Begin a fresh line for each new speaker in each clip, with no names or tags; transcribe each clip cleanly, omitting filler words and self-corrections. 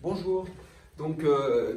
Bonjour. Donc,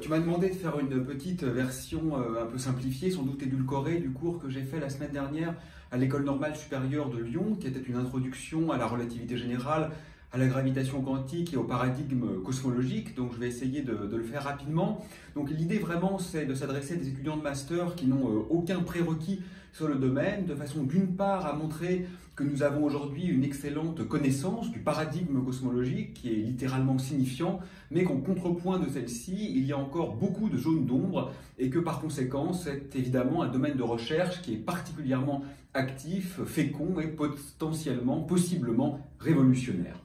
tu m'as demandé de faire une petite version un peu simplifiée, sans doute édulcorée, du cours que j'ai fait la semaine dernière à l'École normale supérieure de Lyon, qui était une introduction à la relativité générale, à la gravitation quantique et au paradigme cosmologique. Donc, je vais essayer de le faire rapidement. Donc, l'idée vraiment, c'est de s'adresser à des étudiants de master qui n'ont aucun prérequis sur le domaine, de façon d'une part à montrer que nous avons aujourd'hui une excellente connaissance du paradigme cosmologique, qui est littéralement signifiant, mais qu'en contrepoint de celle-ci, il y a encore beaucoup de zones d'ombre et que par conséquent, c'est évidemment un domaine de recherche qui est particulièrement actif, fécond et potentiellement, possiblement révolutionnaire.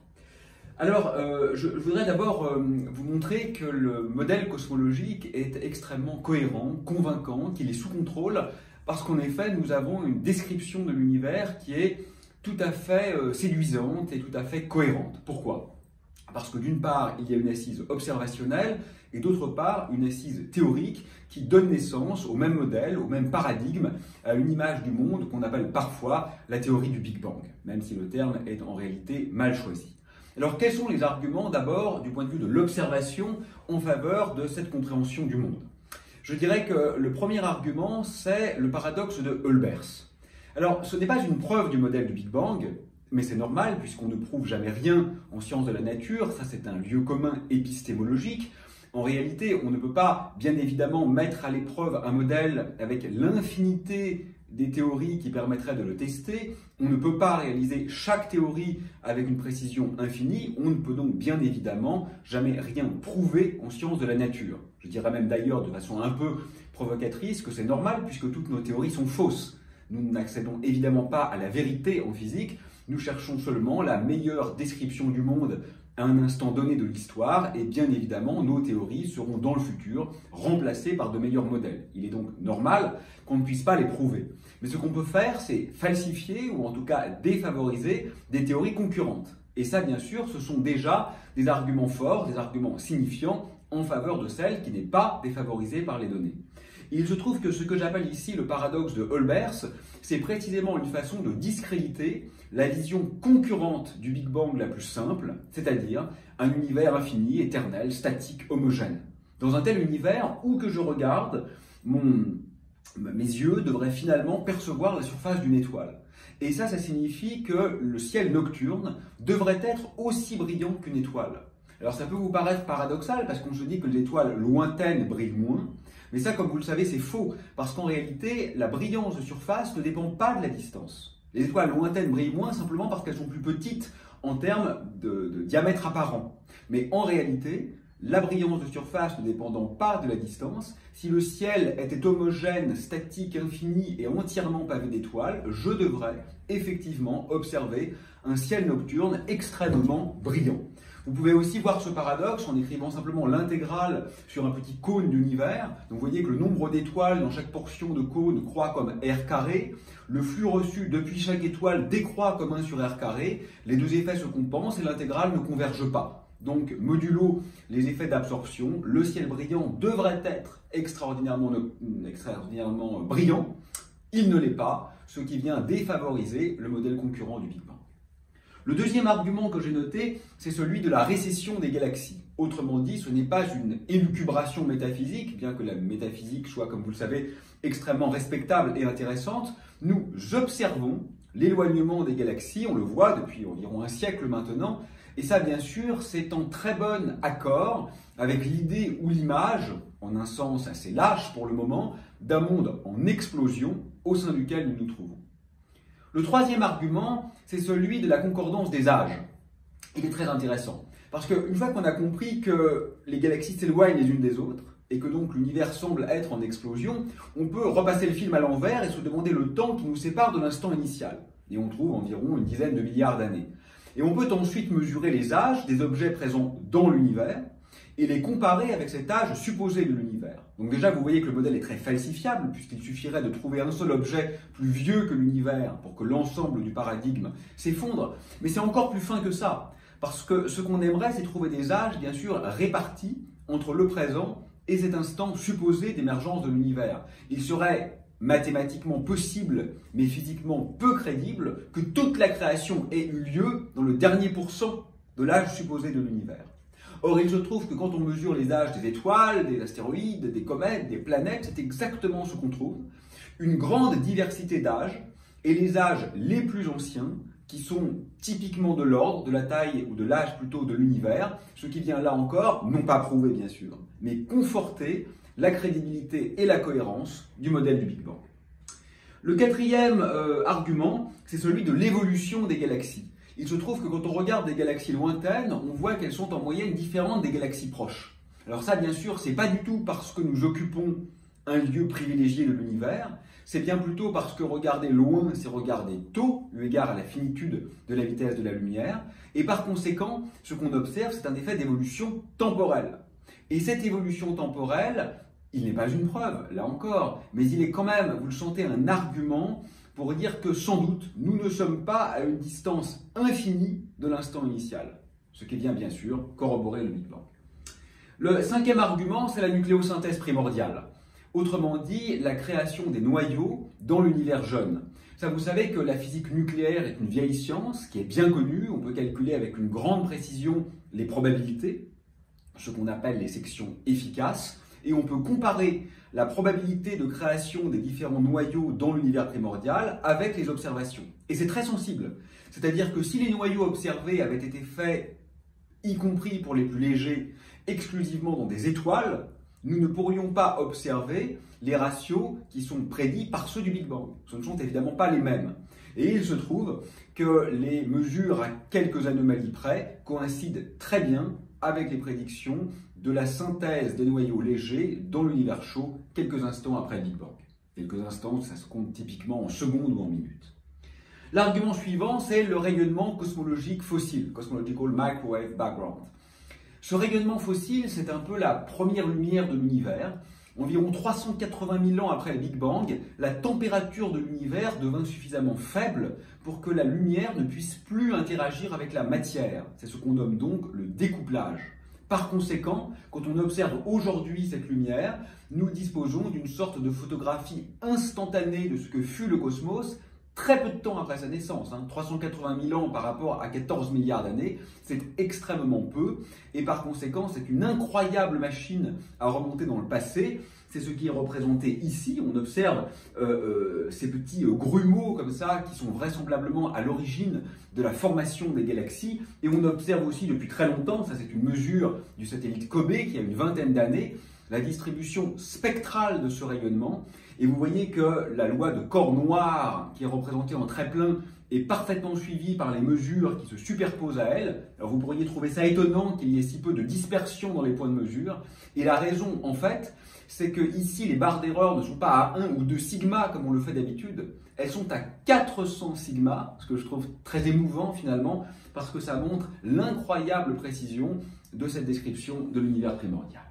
Alors, je voudrais d'abord vous montrer que le modèle cosmologique est extrêmement cohérent, convaincant, qu'il est sous contrôle, parce qu'en effet, nous avons une description de l'univers qui est tout à fait séduisante et tout à fait cohérente. Pourquoi ? Parce que d'une part, il y a une assise observationnelle et d'autre part, une assise théorique qui donne naissance au même modèle, au même paradigme, à une image du monde qu'on appelle parfois la théorie du Big Bang, même si le terme est en réalité mal choisi. Alors, quels sont les arguments d'abord du point de vue de l'observation en faveur de cette compréhension du monde ? Je dirais que le premier argument, c'est le paradoxe de Olbers. Alors, ce n'est pas une preuve du modèle du Big Bang, mais c'est normal puisqu'on ne prouve jamais rien en sciences de la nature, ça c'est un lieu commun épistémologique. En réalité, on ne peut pas, bien évidemment, mettre à l'épreuve un modèle avec l'infinité des théories qui permettraient de le tester. On ne peut pas réaliser chaque théorie avec une précision infinie. On ne peut donc bien évidemment jamais rien prouver en sciences de la nature. Je dirais même d'ailleurs de façon un peu provocatrice que c'est normal puisque toutes nos théories sont fausses. Nous n'accédons évidemment pas à la vérité en physique. Nous cherchons seulement la meilleure description du monde à un instant donné de l'histoire et bien évidemment nos théories seront dans le futur remplacées par de meilleurs modèles. Il est donc normal qu'on ne puisse pas les prouver. Mais ce qu'on peut faire, c'est falsifier ou en tout cas défavoriser des théories concurrentes. Et ça, bien sûr, ce sont déjà des arguments forts, des arguments signifiants en faveur de celle qui n'est pas défavorisée par les données. Et il se trouve que ce que j'appelle ici le paradoxe de Olbers, c'est précisément une façon de discréditer la vision concurrente du Big Bang la plus simple, c'est-à-dire un univers infini, éternel, statique, homogène. Dans un tel univers, où que je regarde, mes yeux devraient finalement percevoir la surface d'une étoile. Et ça signifie que le ciel nocturne devrait être aussi brillant qu'une étoile. Alors ça peut vous paraître paradoxal parce qu'on se dit que les étoiles lointaines brillent moins, mais ça, comme vous le savez, c'est faux, parce qu'en réalité, la brillance de surface ne dépend pas de la distance. Les étoiles lointaines brillent moins simplement parce qu'elles sont plus petites en termes de diamètre apparent. Mais en réalité, la brillance de surface ne dépendant pas de la distance, si le ciel était homogène, statique, infini et entièrement pavé d'étoiles, je devrais effectivement observer un ciel nocturne extrêmement brillant. Vous pouvez aussi voir ce paradoxe en écrivant simplement l'intégrale sur un petit cône d'univers. Donc vous voyez que le nombre d'étoiles dans chaque portion de cône croît comme r carré. Le flux reçu depuis chaque étoile décroît comme 1 sur r carré. Les deux effets se compensent et l'intégrale ne converge pas. Donc, modulo les effets d'absorption, le ciel brillant devrait être extraordinairement brillant. Il ne l'est pas, ce qui vient défavoriser le modèle concurrent du Big Bang. Le deuxième argument que j'ai noté, c'est celui de la récession des galaxies. Autrement dit, ce n'est pas une élucubration métaphysique, bien que la métaphysique soit, comme vous le savez, extrêmement respectable et intéressante. Nous observons l'éloignement des galaxies, on le voit depuis environ un siècle maintenant, et ça, bien sûr, c'est en très bon accord avec l'idée ou l'image, en un sens assez lâche pour le moment, d'un monde en explosion au sein duquel nous nous trouvons. Le troisième argument, c'est celui de la concordance des âges. Il est très intéressant, parce qu'une fois qu'on a compris que les galaxies s'éloignent les unes des autres, et que donc l'univers semble être en explosion, on peut repasser le film à l'envers et se demander le temps qui nous sépare de l'instant initial. Et on trouve environ une dizaine de milliards d'années. Et on peut ensuite mesurer les âges des objets présents dans l'univers, et les comparer avec cet âge supposé de l'univers. Donc déjà, vous voyez que le modèle est très falsifiable, puisqu'il suffirait de trouver un seul objet plus vieux que l'univers pour que l'ensemble du paradigme s'effondre. Mais c'est encore plus fin que ça, parce que ce qu'on aimerait, c'est trouver des âges, bien sûr, répartis entre le présent et cet instant supposé d'émergence de l'univers. Il serait mathématiquement possible, mais physiquement peu crédible, que toute la création ait eu lieu dans le dernier pourcent de l'âge supposé de l'univers. Or, il se trouve que quand on mesure les âges des étoiles, des astéroïdes, des comètes, des planètes, c'est exactement ce qu'on trouve. Une grande diversité d'âges, et les âges les plus anciens, qui sont typiquement de l'ordre, de la taille ou de l'âge plutôt de l'univers, ce qui vient là encore, non pas prouver bien sûr, mais conforter la crédibilité et la cohérence du modèle du Big Bang. Le quatrième argument, c'est celui de l'évolution des galaxies. Il se trouve que quand on regarde des galaxies lointaines, on voit qu'elles sont en moyenne différentes des galaxies proches. Alors ça, bien sûr, c'est pas du tout parce que nous occupons un lieu privilégié de l'univers, c'est bien plutôt parce que regarder loin, c'est regarder tôt, eu égard à la finitude de la vitesse de la lumière, et par conséquent, ce qu'on observe, c'est un effet d'évolution temporelle. Et cette évolution temporelle, il n'est pas une preuve, là encore, mais il est quand même, vous le sentez, un argument pour dire que sans doute, nous ne sommes pas à une distance infinie de l'instant initial, ce qui vient bien sûr corroborer le Big Bang. Le cinquième argument, c'est la nucléosynthèse primordiale. Autrement dit, la création des noyaux dans l'univers jeune. Ça, vous savez que la physique nucléaire est une vieille science qui est bien connue. On peut calculer avec une grande précision les probabilités, ce qu'on appelle les sections efficaces, et on peut comparer la probabilité de création des différents noyaux dans l'univers primordial avec les observations. Et c'est très sensible. C'est-à-dire que si les noyaux observés avaient été faits, y compris pour les plus légers, exclusivement dans des étoiles, nous ne pourrions pas observer les ratios qui sont prédits par ceux du Big Bang. Ce ne sont évidemment pas les mêmes. Et il se trouve que les mesures à quelques anomalies près coïncident très bien avec les prédictions de la synthèse des noyaux légers dans l'univers chaud quelques instants après le Big Bang. Quelques instants, ça se compte typiquement en secondes ou en minutes. L'argument suivant, c'est le rayonnement cosmologique fossile, Cosmological Microwave Background. Ce rayonnement fossile, c'est un peu la première lumière de l'univers. Environ 380 000 ans après le Big Bang, la température de l'univers devint suffisamment faible pour que la lumière ne puisse plus interagir avec la matière. C'est ce qu'on nomme donc le découplage. Par conséquent, quand on observe aujourd'hui cette lumière, nous disposons d'une sorte de photographie instantanée de ce que fut le cosmos, très peu de temps après sa naissance, 380 000 ans par rapport à 14 milliards d'années, c'est extrêmement peu, et par conséquent, c'est une incroyable machine à remonter dans le passé. C'est ce qui est représenté ici. On observe ces petits grumeaux comme ça, qui sont vraisemblablement à l'origine de la formation des galaxies, et on observe aussi depuis très longtemps, ça c'est une mesure du satellite COBE qui a une vingtaine d'années, la distribution spectrale de ce rayonnement. Et vous voyez que la loi de corps noir, qui est représentée en très plein, est parfaitement suivie par les mesures qui se superposent à elle. Alors vous pourriez trouver ça étonnant qu'il y ait si peu de dispersion dans les points de mesure. Et la raison, en fait, c'est que ici, les barres d'erreur ne sont pas à 1 ou 2 sigma comme on le fait d'habitude. Elles sont à 400 sigma, ce que je trouve très émouvant finalement, parce que ça montre l'incroyable précision de cette description de l'univers primordial.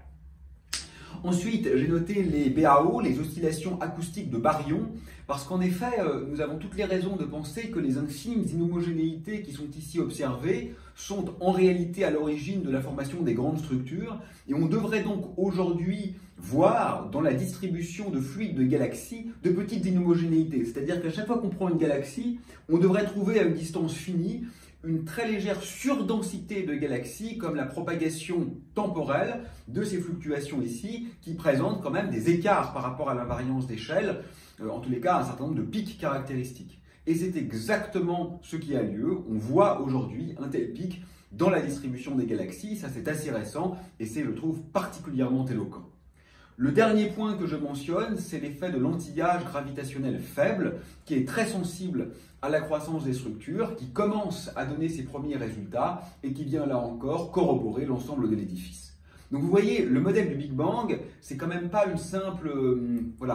Ensuite, j'ai noté les BAO, les oscillations acoustiques de baryon, parce qu'en effet, nous avons toutes les raisons de penser que les infimes inhomogénéités qui sont ici observées sont en réalité à l'origine de la formation des grandes structures, et on devrait donc aujourd'hui voir dans la distribution de fluides de galaxies de petites inhomogénéités. C'est-à-dire qu'à chaque fois qu'on prend une galaxie, on devrait trouver à une distance finie une très légère surdensité de galaxies, comme la propagation temporelle de ces fluctuations ici, qui présentent quand même des écarts par rapport à l'invariance d'échelle, en tous les cas un certain nombre de pics caractéristiques. Et c'est exactement ce qui a lieu. On voit aujourd'hui un tel pic dans la distribution des galaxies, ça c'est assez récent, et c'est, je trouve, particulièrement éloquent. Le dernier point que je mentionne, c'est l'effet de l'antillage gravitationnel faible, qui est très sensible à la croissance des structures, qui commence à donner ses premiers résultats et qui vient là encore corroborer l'ensemble de l'édifice. Donc vous voyez, le modèle du Big Bang, c'est quand même pas une simple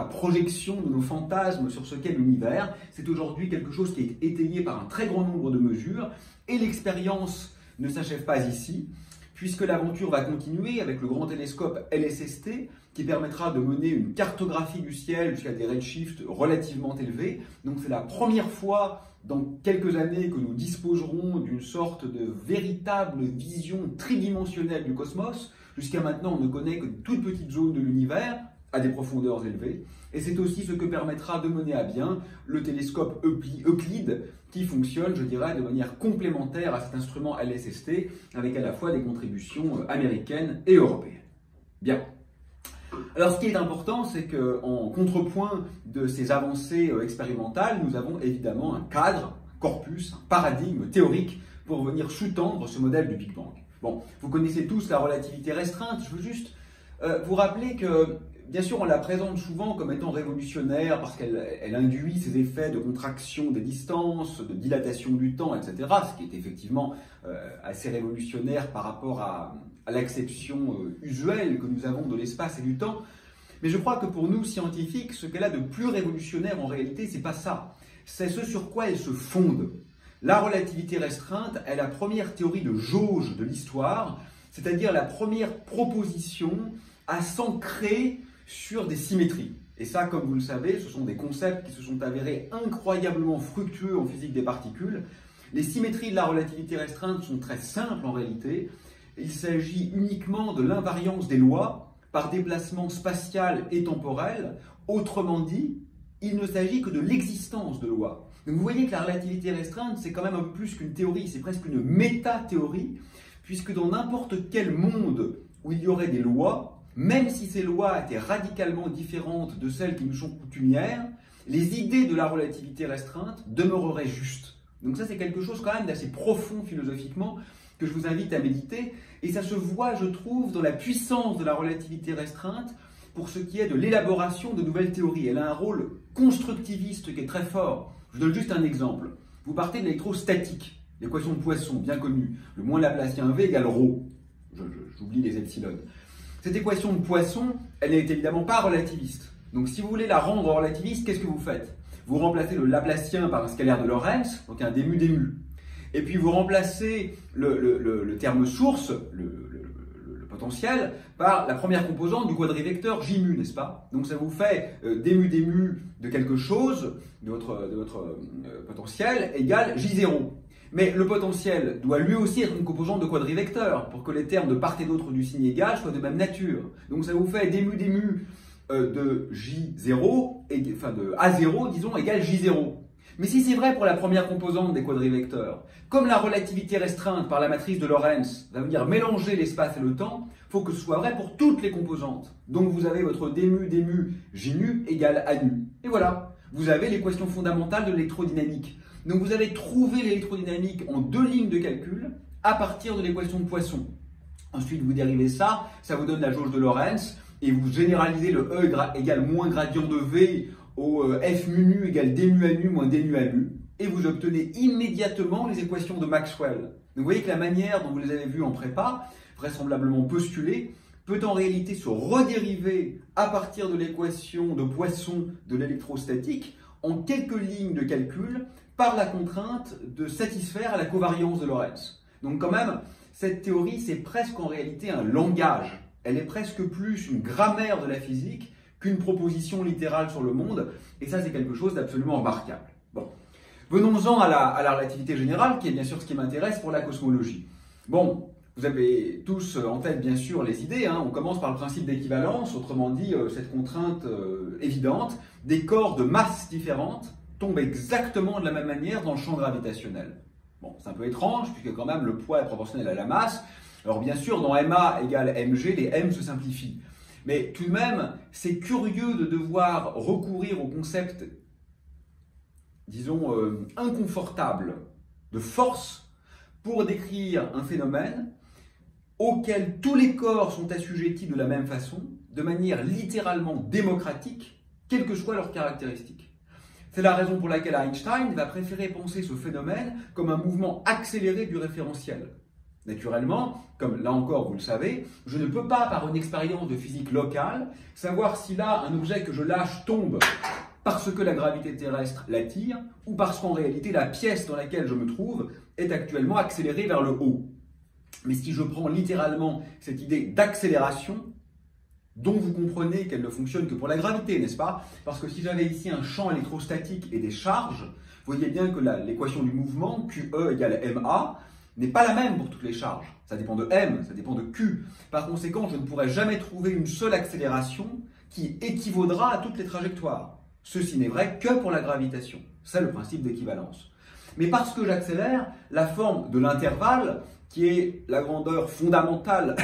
projection de nos fantasmes sur ce qu'est l'univers, c'est aujourd'hui quelque chose qui est étayé par un très grand nombre de mesures, et l'expérience ne s'achève pas ici, puisque l'aventure va continuer avec le grand télescope LSST, qui permettra de mener une cartographie du ciel jusqu'à des redshifts relativement élevés. Donc c'est la première fois dans quelques années que nous disposerons d'une sorte de véritable vision tridimensionnelle du cosmos. Jusqu'à maintenant, on ne connaît que de toutes petites zones de l'univers, à des profondeurs élevées. Et c'est aussi ce que permettra de mener à bien le télescope Euclide, qui fonctionne, je dirais, de manière complémentaire à cet instrument LSST, avec à la fois des contributions américaines et européennes. Bien. Alors, ce qui est important, c'est qu'en contrepoint de ces avancées expérimentales, nous avons évidemment un cadre, un corpus, un paradigme théorique pour venir sous-tendre ce modèle du Big Bang. Bon, vous connaissez tous la relativité restreinte. Je veux juste vous rappeler que, bien sûr, on la présente souvent comme étant révolutionnaire parce qu'elle induit ces effets de contraction des distances, de dilatation du temps, etc. Ce qui est effectivement assez révolutionnaire par rapport à l'acception usuelle que nous avons de l'espace et du temps. Mais je crois que pour nous, scientifiques, ce qu'elle a de plus révolutionnaire en réalité, c'est pas ça. C'est ce sur quoi elle se fonde. La relativité restreinte est la première théorie de jauge de l'histoire, c'est-à-dire la première proposition à s'ancrer sur des symétries. Et ça, comme vous le savez, ce sont des concepts qui se sont avérés incroyablement fructueux en physique des particules. Les symétries de la relativité restreinte sont très simples en réalité. Il s'agit uniquement de l'invariance des lois par déplacement spatial et temporel. Autrement dit, il ne s'agit que de l'existence de lois. Donc vous voyez que la relativité restreinte, c'est quand même un peu plus qu'une théorie, c'est presque une méta-théorie, puisque dans n'importe quel monde où il y aurait des lois, même si ces lois étaient radicalement différentes de celles qui nous sont coutumières, les idées de la relativité restreinte demeureraient justes. Donc ça, c'est quelque chose quand même d'assez profond philosophiquement que je vous invite à méditer. Et ça se voit, je trouve, dans la puissance de la relativité restreinte pour ce qui est de l'élaboration de nouvelles théories. Elle a un rôle constructiviste qui est très fort. Je vous donne juste un exemple. Vous partez de l'électrostatique, l'équation de Poisson, bien connue. Le moins laplacien V égale ρ. J'oublie les epsilon. Cette équation de Poisson, elle n'est évidemment pas relativiste. Donc si vous voulez la rendre relativiste, qu'est-ce que vous faites? Vous remplacez le laplacien par un scalaire de Lorentz, donc un dmu dmu. Et puis vous remplacez le terme source, le potentiel, par la première composante du quadrivecteur J mu, n'est-ce pas? Donc ça vous fait dmu dmu de quelque chose, de votre potentiel, égale J0. Mais le potentiel doit lui aussi être une composante de quadrivecteur pour que les termes de part et d'autre du signe égal soient de même nature. Donc ça vous fait dmu dmu de J0, enfin de A0, disons, égale J0. Mais si c'est vrai pour la première composante des quadrivecteurs, comme la relativité restreinte par la matrice de Lorentz va venir mélanger l'espace et le temps, il faut que ce soit vrai pour toutes les composantes. Donc vous avez votre dmu dmu J nu égale A nu. Et voilà, vous avez l'équation fondamentale de l'électrodynamique. Donc vous avez trouvé l'électrodynamique en deux lignes de calcul à partir de l'équation de Poisson. Ensuite, vous dérivez ça, ça vous donne la jauge de Lorentz, et vous généralisez le E égale moins gradient de V au F mu nu égale d mu à nu moins d nu à mu, et vous obtenez immédiatement les équations de Maxwell. Donc vous voyez que la manière dont vous les avez vues en prépa, vraisemblablement postulée, peut en réalité se redériver à partir de l'équation de Poisson de l'électrostatique en quelques lignes de calcul par la contrainte de satisfaire à la covariance de Lorentz. Donc quand même, cette théorie, c'est presque en réalité un langage. Elle est presque plus une grammaire de la physique qu'une proposition littérale sur le monde, et ça c'est quelque chose d'absolument remarquable. Bon, venons-en à la relativité générale, qui est bien sûr ce qui m'intéresse pour la cosmologie. Bon, vous avez tous en tête bien sûr les idées, hein. On commence par le principe d'équivalence, autrement dit cette contrainte évidente, des corps de masses différentes tombent exactement de la même manière dans le champ gravitationnel. Bon, c'est un peu étrange, puisque quand même le poids est proportionnel à la masse. Alors bien sûr, dans MA égale MG, les M se simplifient. Mais tout de même, c'est curieux de devoir recourir au concept, disons, inconfortable de force pour décrire un phénomène auquel tous les corps sont assujettis de la même façon, de manière littéralement démocratique, quelles que soient leurs caractéristiques. C'est la raison pour laquelle Einstein va préférer penser ce phénomène comme un mouvement accéléré du référentiel. Naturellement, comme là encore vous le savez, je ne peux pas, par une expérience de physique locale, savoir si là un objet que je lâche tombe parce que la gravité terrestre l'attire ou parce qu'en réalité la pièce dans laquelle je me trouve est actuellement accélérée vers le haut. Mais si je prends littéralement cette idée d'accélération, dont vous comprenez qu'elle ne fonctionne que pour la gravité, n'est-ce pas? Parce que si j'avais ici un champ électrostatique et des charges, vous voyez bien que l'équation du mouvement, QE égale MA, n'est pas la même pour toutes les charges. Ça dépend de M, ça dépend de Q. Par conséquent, je ne pourrais jamais trouver une seule accélération qui équivaudra à toutes les trajectoires. Ceci n'est vrai que pour la gravitation. C'est le principe d'équivalence. Mais parce que j'accélère, la forme de l'intervalle, qui est la grandeur fondamentale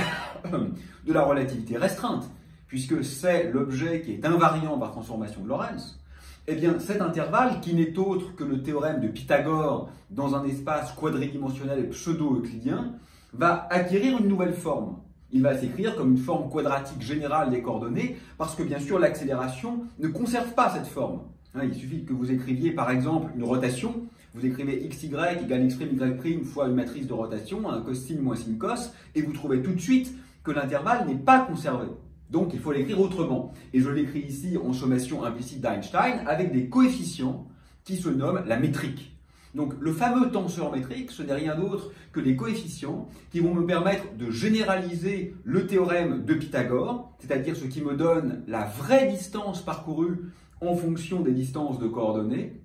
de la relativité restreinte, puisque c'est l'objet qui est invariant par transformation de Lorentz, eh bien cet intervalle, qui n'est autre que le théorème de Pythagore dans un espace quadridimensionnel pseudo-euclidien, va acquérir une nouvelle forme. Il va s'écrire comme une forme quadratique générale des coordonnées, parce que bien sûr l'accélération ne conserve pas cette forme. Il suffit que vous écriviez par exemple une rotation, vous écrivez xy égale x' y' fois une matrice de rotation, cos sin moins sin cos, et vous trouvez tout de suite que l'intervalle n'est pas conservé. Donc il faut l'écrire autrement. Et je l'écris ici en sommation implicite d'Einstein avec des coefficients qui se nomment la métrique. Donc le fameux tenseur métrique, ce n'est rien d'autre que les coefficients qui vont me permettre de généraliser le théorème de Pythagore, c'est-à-dire ce qui me donne la vraie distance parcourue en fonction des distances de coordonnées,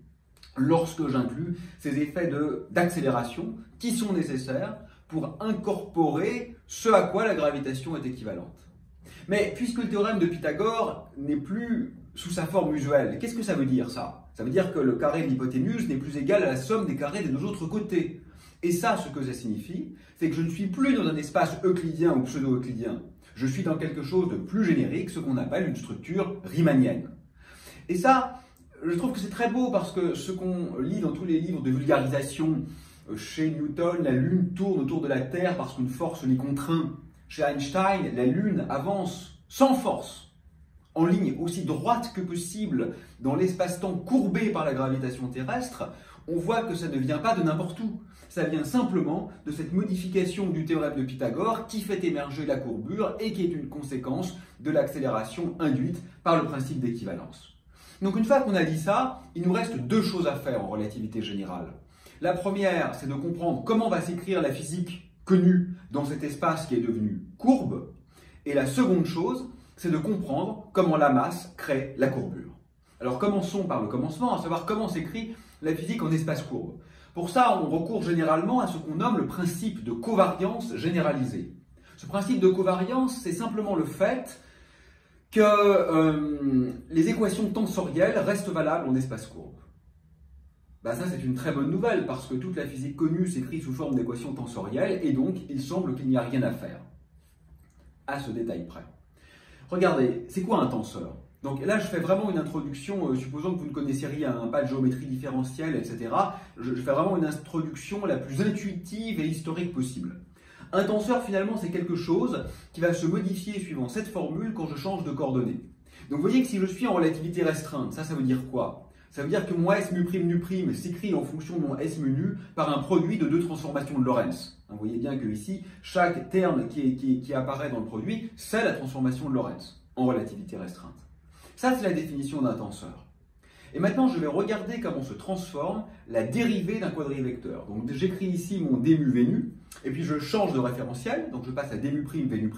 lorsque j'inclus ces effets d'accélération qui sont nécessaires pour incorporer ce à quoi la gravitation est équivalente. Mais puisque le théorème de Pythagore n'est plus sous sa forme usuelle, qu'est-ce que ça veut dire ça? Ça veut dire que le carré de l'hypoténuse n'est plus égal à la somme des carrés des deux autres côtés. Et ça, ce que ça signifie, c'est que je ne suis plus dans un espace euclidien ou pseudo-euclidien. Je suis dans quelque chose de plus générique, ce qu'on appelle une structure riemannienne. Et ça, je trouve que c'est très beau parce que ce qu'on lit dans tous les livres de vulgarisation, chez Newton, la Lune tourne autour de la Terre parce qu'une force l'y contraint. Chez Einstein, la Lune avance sans force, en ligne aussi droite que possible dans l'espace-temps courbé par la gravitation terrestre. On voit que ça ne vient pas de n'importe où. Ça vient simplement de cette modification du théorème de Pythagore qui fait émerger la courbure et qui est une conséquence de l'accélération induite par le principe d'équivalence. Donc une fois qu'on a dit ça, il nous reste deux choses à faire en relativité générale. La première, c'est de comprendre comment va s'écrire la physique connue dans cet espace qui est devenu courbe. Et la seconde chose, c'est de comprendre comment la masse crée la courbure. Alors commençons par le commencement, à savoir comment s'écrit la physique en espace courbe. Pour ça, on recourt généralement à ce qu'on nomme le principe de covariance généralisée. Ce principe de covariance, c'est simplement le fait que les équations tensorielles restent valables en espace courbe. Ça, c'est une très bonne nouvelle, parce que toute la physique connue s'écrit sous forme d'équations tensorielles, et donc il semble qu'il n'y a rien à faire, à ce détail près. Regardez, c'est quoi un tenseur? Donc là, je fais vraiment une introduction, supposons que vous ne connaissiez rien, pas de géométrie différentielle, etc. Je fais vraiment une introduction la plus intuitive et historique possible. Un tenseur, finalement, c'est quelque chose qui va se modifier suivant cette formule quand je change de coordonnées. Donc vous voyez que si je suis en relativité restreinte, ça veut dire quoi? Ça veut dire que mon S mu' nu' s'écrit en fonction de mon S mu nu par un produit de deux transformations de Lorentz. Vous voyez bien que ici, chaque terme qui apparaît dans le produit, c'est la transformation de Lorentz en relativité restreinte. Ça, c'est la définition d'un tenseur. Et maintenant, je vais regarder comment se transforme la dérivée d'un quadrivecteur. Donc j'écris ici mon d mu v nu, et puis je change de référentiel, donc je passe à d mu' v nu'.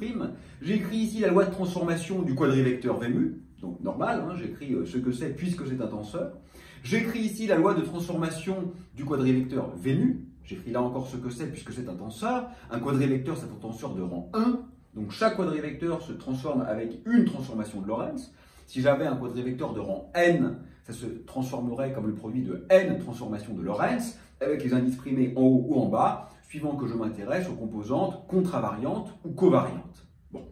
J'écris ici la loi de transformation du quadrivecteur v mu, donc normal, j'écris ce que c'est puisque c'est un tenseur. J'écris ici la loi de transformation du quadrivecteur v nu, j'écris là encore ce que c'est puisque c'est un tenseur. Un quadrivecteur, c'est un tenseur de rang 1, donc chaque quadrivecteur se transforme avec une transformation de Lorentz. Si j'avais un quadrivecteur de rang n, ça se transformerait comme le produit de n transformations de Lorentz, avec les indices primés en haut ou en bas, suivant que je m'intéresse aux composantes contravariantes ou covariantes. Bon.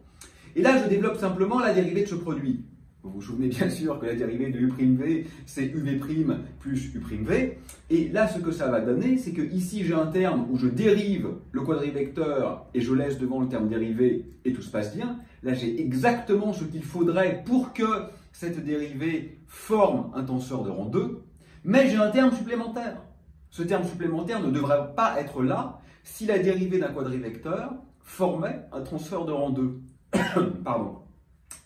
Et là, je développe simplement la dérivée de ce produit. Vous vous souvenez bien sûr que la dérivée de u'v, c'est uv' plus u'v. Et là, ce que ça va donner, c'est que ici, j'ai un terme où je dérive le quadrivecteur et je laisse devant le terme dérivé et tout se passe bien. Là, j'ai exactement ce qu'il faudrait pour que cette dérivée forme un tenseur de rang 2. Mais j'ai un terme supplémentaire. Ce terme supplémentaire ne devrait pas être là si la dérivée d'un quadrivecteur formait un transfert de rang 2. Pardon.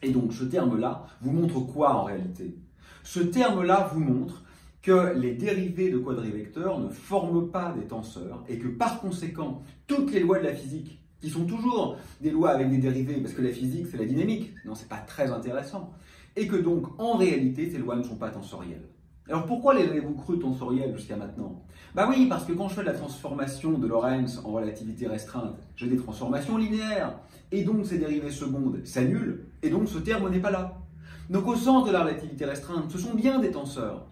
Et donc ce terme-là vous montre quoi en réalité? Ce terme-là vous montre que les dérivées de quadrivecteurs ne forment pas des tenseurs et que par conséquent, toutes les lois de la physique, qui sont toujours des lois avec des dérivés, parce que la physique c'est la dynamique, sinon c'est pas très intéressant, et que donc en réalité ces lois ne sont pas tensorielles. Alors pourquoi les avez-vous cru tensorielles jusqu'à maintenant? Oui, parce que quand je fais de la transformation de Lorentz en relativité restreinte, j'ai des transformations linéaires, et donc ces dérivées secondes s'annulent, et donc ce terme n'est pas là. Donc au sens de la relativité restreinte, ce sont bien des tenseurs.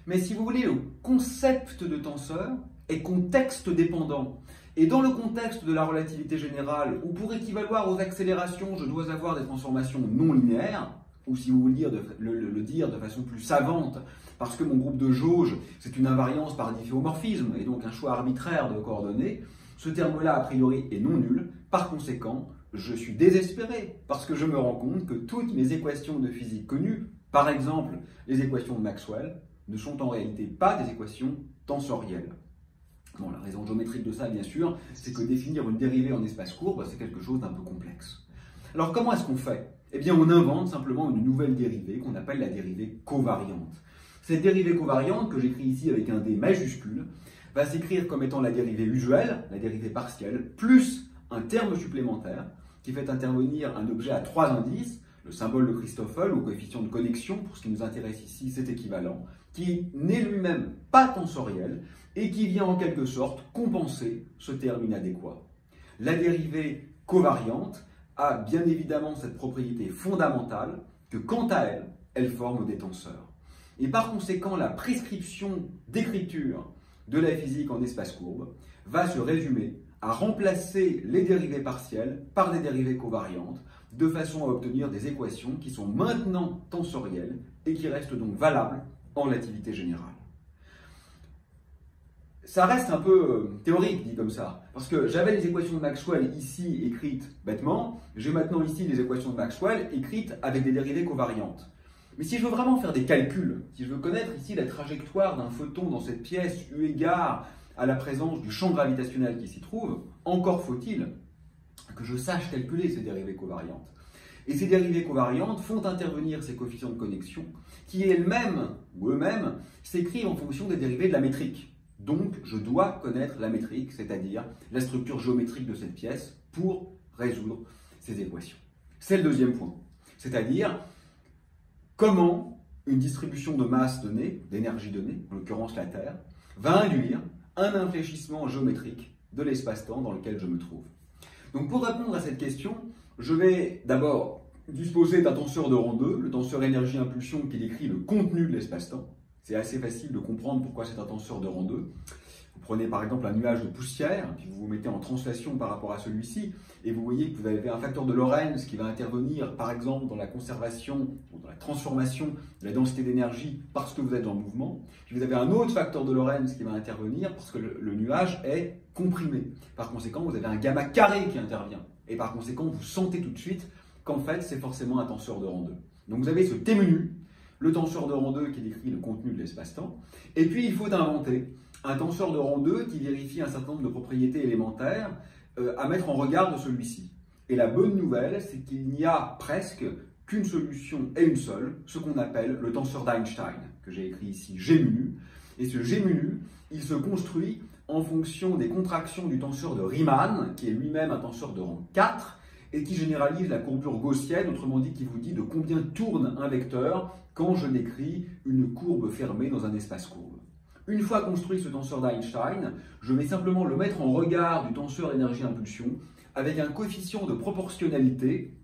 Mais si vous voulez, le concept de tenseur est contexte dépendant. Et dans le contexte de la relativité générale, où pour équivaloir aux accélérations, je dois avoir des transformations non linéaires, ou si vous voulez le dire de façon plus savante, parce que mon groupe de jauge, c'est une invariance par difféomorphisme, et donc un choix arbitraire de coordonnées, ce terme-là, a priori, est non nul. Par conséquent, je suis désespéré, parce que je me rends compte que toutes mes équations de physique connues, par exemple les équations de Maxwell, ne sont en réalité pas des équations tensorielles. Bon, la raison géométrique de ça, bien sûr, c'est que définir une dérivée en espace courbe, c'est quelque chose d'un peu complexe. Alors comment est-ce qu'on fait? Eh bien, on invente simplement une nouvelle dérivée qu'on appelle la dérivée covariante. Cette dérivée covariante, que j'écris ici avec un D majuscule, va s'écrire comme étant la dérivée usuelle, la dérivée partielle, plus un terme supplémentaire qui fait intervenir un objet à 3 indices, le symbole de Christoffel ou coefficient de connexion, pour ce qui nous intéresse ici, c'est équivalent, qui n'est lui-même pas tensoriel et qui vient en quelque sorte compenser ce terme inadéquat. La dérivée covariante a bien évidemment cette propriété fondamentale que quant à elle, elle forme des tenseurs. Et par conséquent, la prescription d'écriture de la physique en espace courbe va se résumer à remplacer les dérivées partielles par des dérivées covariantes de façon à obtenir des équations qui sont maintenant tensorielles et qui restent donc valables en relativité générale. Ça reste un peu théorique dit comme ça, parce que j'avais les équations de Maxwell ici écrites bêtement, j'ai maintenant ici les équations de Maxwell écrites avec des dérivées covariantes. Mais si je veux vraiment faire des calculs, si je veux connaître ici la trajectoire d'un photon dans cette pièce eu égard à la présence du champ gravitationnel qui s'y trouve, encore faut-il que je sache calculer ces dérivées covariantes. Et ces dérivées covariantes font intervenir ces coefficients de connexion qui elles-mêmes ou eux-mêmes s'écrivent en fonction des dérivées de la métrique. Donc je dois connaître la métrique, c'est-à-dire la structure géométrique de cette pièce pour résoudre ces équations. C'est le deuxième point, c'est-à-dire comment une distribution de masse donnée, d'énergie donnée, en l'occurrence la Terre, va induire un infléchissement géométrique de l'espace-temps dans lequel je me trouve. Donc pour répondre à cette question, je vais d'abord disposer d'un tenseur de rang 2, le tenseur énergie-impulsion qui décrit le contenu de l'espace-temps. C'est assez facile de comprendre pourquoi c'est un tenseur de rang 2. Vous prenez par exemple un nuage de poussière, puis vous vous mettez en translation par rapport à celui-ci, et vous voyez que vous avez un facteur de Lorentz qui va intervenir par exemple dans la conservation ou dans la transformation de la densité d'énergie parce que vous êtes en mouvement. Puis vous avez un autre facteur de Lorentz qui va intervenir parce que le nuage est comprimé. Par conséquent, vous avez un gamma carré qui intervient. Et par conséquent, vous sentez tout de suite qu'en fait, c'est forcément un tenseur de rang 2. Donc vous avez ce T menu, le tenseur de rang 2 qui décrit le contenu de l'espace-temps. Et puis, il faut inventer un tenseur de rang 2 qui vérifie un certain nombre de propriétés élémentaires à mettre en regard de celui-ci. Et la bonne nouvelle, c'est qu'il n'y a presque qu'une solution et une seule, ce qu'on appelle le tenseur d'Einstein, que j'ai écrit ici G mu. Et ce G mu, il se construit en fonction des contractions du tenseur de Riemann, qui est lui-même un tenseur de rang 4, et qui généralise la courbure gaussienne, autrement dit qui vous dit de combien tourne un vecteur quand je décris une courbe fermée dans un espace courbe. Une fois construit ce tenseur d'Einstein, je vais simplement le mettre en regard du tenseur énergie-impulsion avec un coefficient de proportionnalité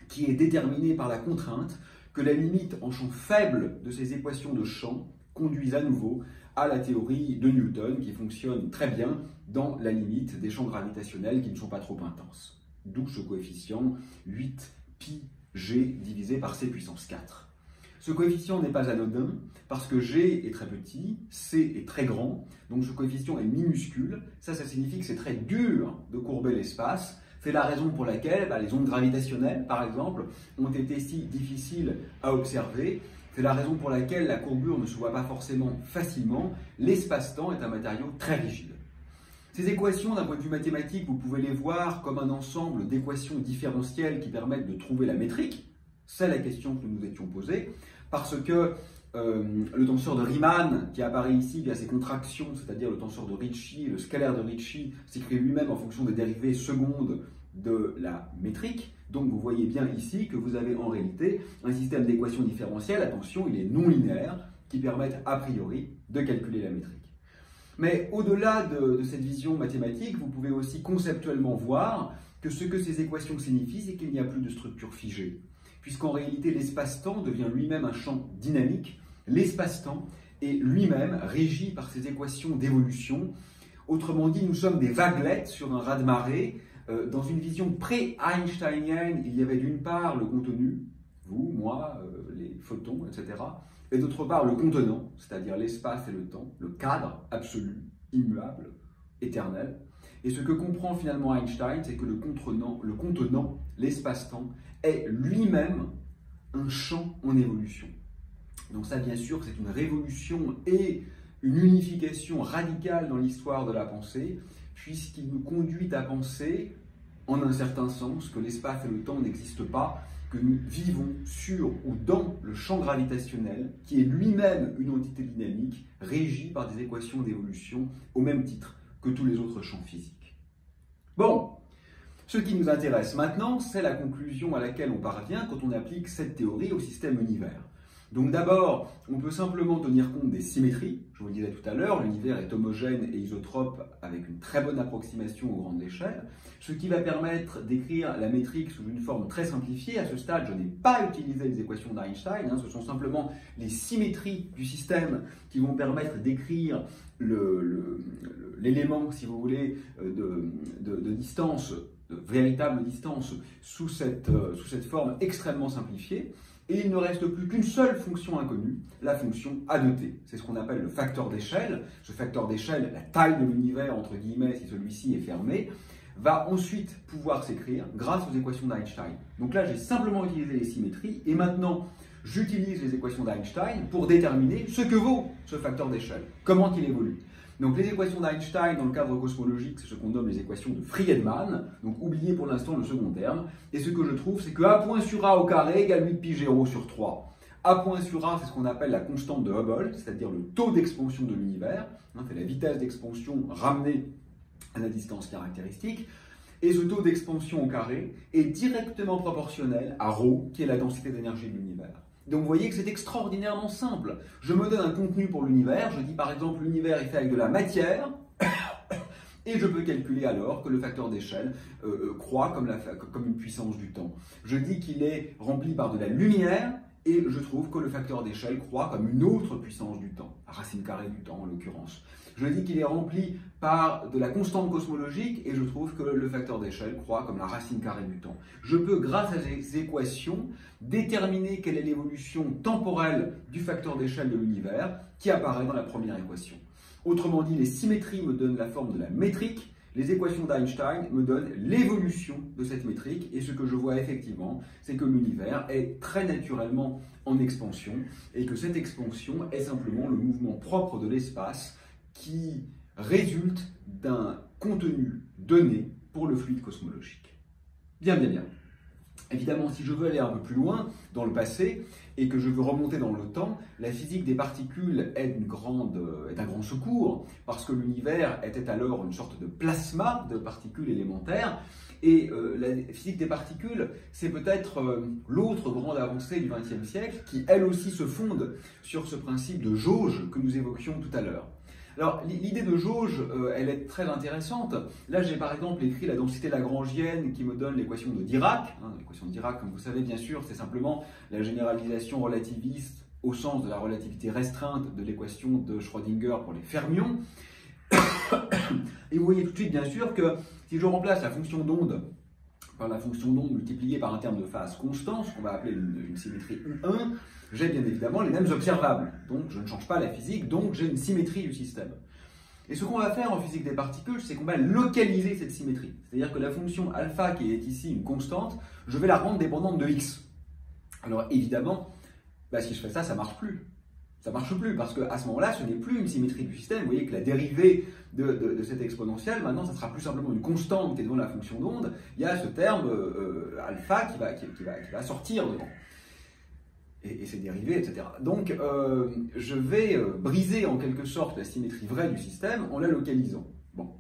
qui est déterminé par la contrainte que la limite en champ faible de ces équations de champ conduise à nouveau à la théorie de Newton qui fonctionne très bien dans la limite des champs gravitationnels qui ne sont pas trop intenses. D'où ce coefficient 8 pi g divisé par c puissance 4. Ce coefficient n'est pas anodin parce que g est très petit, c est très grand, donc ce coefficient est minuscule. Ça signifie que c'est très dur de courber l'espace. C'est la raison pour laquelle les ondes gravitationnelles, par exemple, ont été si difficiles à observer. C'est la raison pour laquelle la courbure ne se voit pas forcément facilement. L'espace-temps est un matériau très rigide. Ces équations, d'un point de vue mathématique, vous pouvez les voir comme un ensemble d'équations différentielles qui permettent de trouver la métrique. C'est la question que nous nous étions posée, parce que le tenseur de Riemann, qui apparaît ici via ses contractions, c'est-à-dire le tenseur de Ricci, le scalaire de Ricci, s'écrit lui-même en fonction des dérivées secondes de la métrique. Donc vous voyez bien ici que vous avez en réalité un système d'équations différentielles, attention, il est non linéaire, qui permettent a priori de calculer la métrique. Mais au-delà de cette vision mathématique, vous pouvez aussi conceptuellement voir que ce que ces équations signifient, c'est qu'il n'y a plus de structure figée. puisqu'en réalité l'espace-temps devient lui-même un champ dynamique. L'espace-temps est lui-même régi par ces équations d'évolution. Autrement dit, nous sommes des vaguelettes sur un raz-de-marée. Dans une vision pré-einsteinienne, il y avait d'une part le contenu, vous, moi, les photons, etc., et d'autre part le contenant, c'est-à-dire l'espace et le temps, le cadre absolu, immuable, éternel. Et ce que comprend finalement Einstein, c'est que le contenant, l'espace-temps, est lui-même un champ en évolution. Donc ça, bien sûr, c'est une révolution et une unification radicale dans l'histoire de la pensée, puisqu'il nous conduit à penser, en un certain sens, que l'espace et le temps n'existent pas, que nous vivons sur ou dans le champ gravitationnel, qui est lui-même une entité dynamique, régie par des équations d'évolution, au même titre que tous les autres champs physiques. Bon, ce qui nous intéresse maintenant, c'est la conclusion à laquelle on parvient quand on applique cette théorie au système univers. Donc d'abord, on peut simplement tenir compte des symétries. Je vous le disais tout à l'heure, l'univers est homogène et isotrope avec une très bonne approximation aux grandes échelles, ce qui va permettre d'écrire la métrique sous une forme très simplifiée. À ce stade, je n'ai pas utilisé les équations d'Einstein, ce sont simplement les symétries du système qui vont permettre d'écrire l'élément, si vous voulez, de distance, de véritable distance, sous cette forme extrêmement simplifiée. Et il ne reste plus qu'une seule fonction inconnue, la fonction A de t. C'est ce qu'on appelle le facteur d'échelle. Ce facteur d'échelle, la taille de l'univers, entre guillemets, si celui-ci est fermé, va ensuite pouvoir s'écrire grâce aux équations d'Einstein. Donc là, j'ai simplement utilisé les symétries, et maintenant, j'utilise les équations d'Einstein pour déterminer ce que vaut ce facteur d'échelle, comment il évolue. Donc les équations d'Einstein dans le cadre cosmologique, c'est ce qu'on nomme les équations de Friedmann, donc oubliez pour l'instant le second terme, et ce que je trouve, c'est que A point sur A au carré égale 8 pi G sur 3. A point sur A, c'est ce qu'on appelle la constante de Hubble, c'est-à-dire le taux d'expansion de l'univers, c'est la vitesse d'expansion ramenée à la distance caractéristique, et ce taux d'expansion au carré est directement proportionnel à ρ, qui est la densité d'énergie de l'univers. Donc vous voyez que c'est extraordinairement simple. Je me donne un contenu pour l'univers, je dis par exemple l'univers est fait avec de la matière, et je peux calculer alors que le facteur d'échelle croît comme une puissance du temps. Je dis qu'il est rempli par de la lumière, et je trouve que le facteur d'échelle croît comme une autre puissance du temps, la racine carrée du temps en l'occurrence. Je dis qu'il est rempli par de la constante cosmologique, et je trouve que le facteur d'échelle croît comme la racine carrée du temps. Je peux, grâce à ces équations, déterminer quelle est l'évolution temporelle du facteur d'échelle de l'univers qui apparaît dans la première équation. Autrement dit, les symétries me donnent la forme de la métrique, les équations d'Einstein me donnent l'évolution de cette métrique, et ce que je vois effectivement, c'est que l'univers est très naturellement en expansion, et que cette expansion est simplement le mouvement propre de l'espace qui résulte d'un contenu donné pour le fluide cosmologique. Bien, bien, bien. Évidemment, si je veux aller un peu plus loin dans le passé et que je veux remonter dans le temps, la physique des particules est un grand secours, parce que l'univers était alors une sorte de plasma de particules élémentaires, et la physique des particules, c'est peut-être l'autre grande avancée du XXe siècle, qui elle aussi se fonde sur ce principe de jauge que nous évoquions tout à l'heure. Alors, l'idée de jauge, elle est très intéressante. Là, j'ai par exemple écrit la densité lagrangienne qui me donne l'équation de Dirac. L'équation de Dirac, comme vous savez, bien sûr, c'est simplement la généralisation relativiste au sens de la relativité restreinte de l'équation de Schrödinger pour les fermions. Et vous voyez tout de suite, bien sûr, que si je remplace la fonction d'onde par la fonction d'onde multipliée par un terme de phase constant, ce qu'on va appeler une symétrie U1, j'ai bien évidemment les mêmes observables. Donc je ne change pas la physique, donc j'ai une symétrie du système. Et ce qu'on va faire en physique des particules, c'est qu'on va localiser cette symétrie. C'est-à-dire que la fonction alpha, qui est ici une constante, je vais la rendre dépendante de x. Alors évidemment, si je fais ça, ça ne marche plus. Ça ne marche plus, parce qu'à ce moment-là, ce n'est plus une symétrie du système. Vous voyez que la dérivée de cette exponentielle, maintenant, ça sera plus simplement une constante qui est devant la fonction d'onde. Il y a ce terme alpha qui va sortir devant. Et ses dérivés, etc. Donc, je vais briser en quelque sorte la symétrie vraie du système en la localisant. Bon.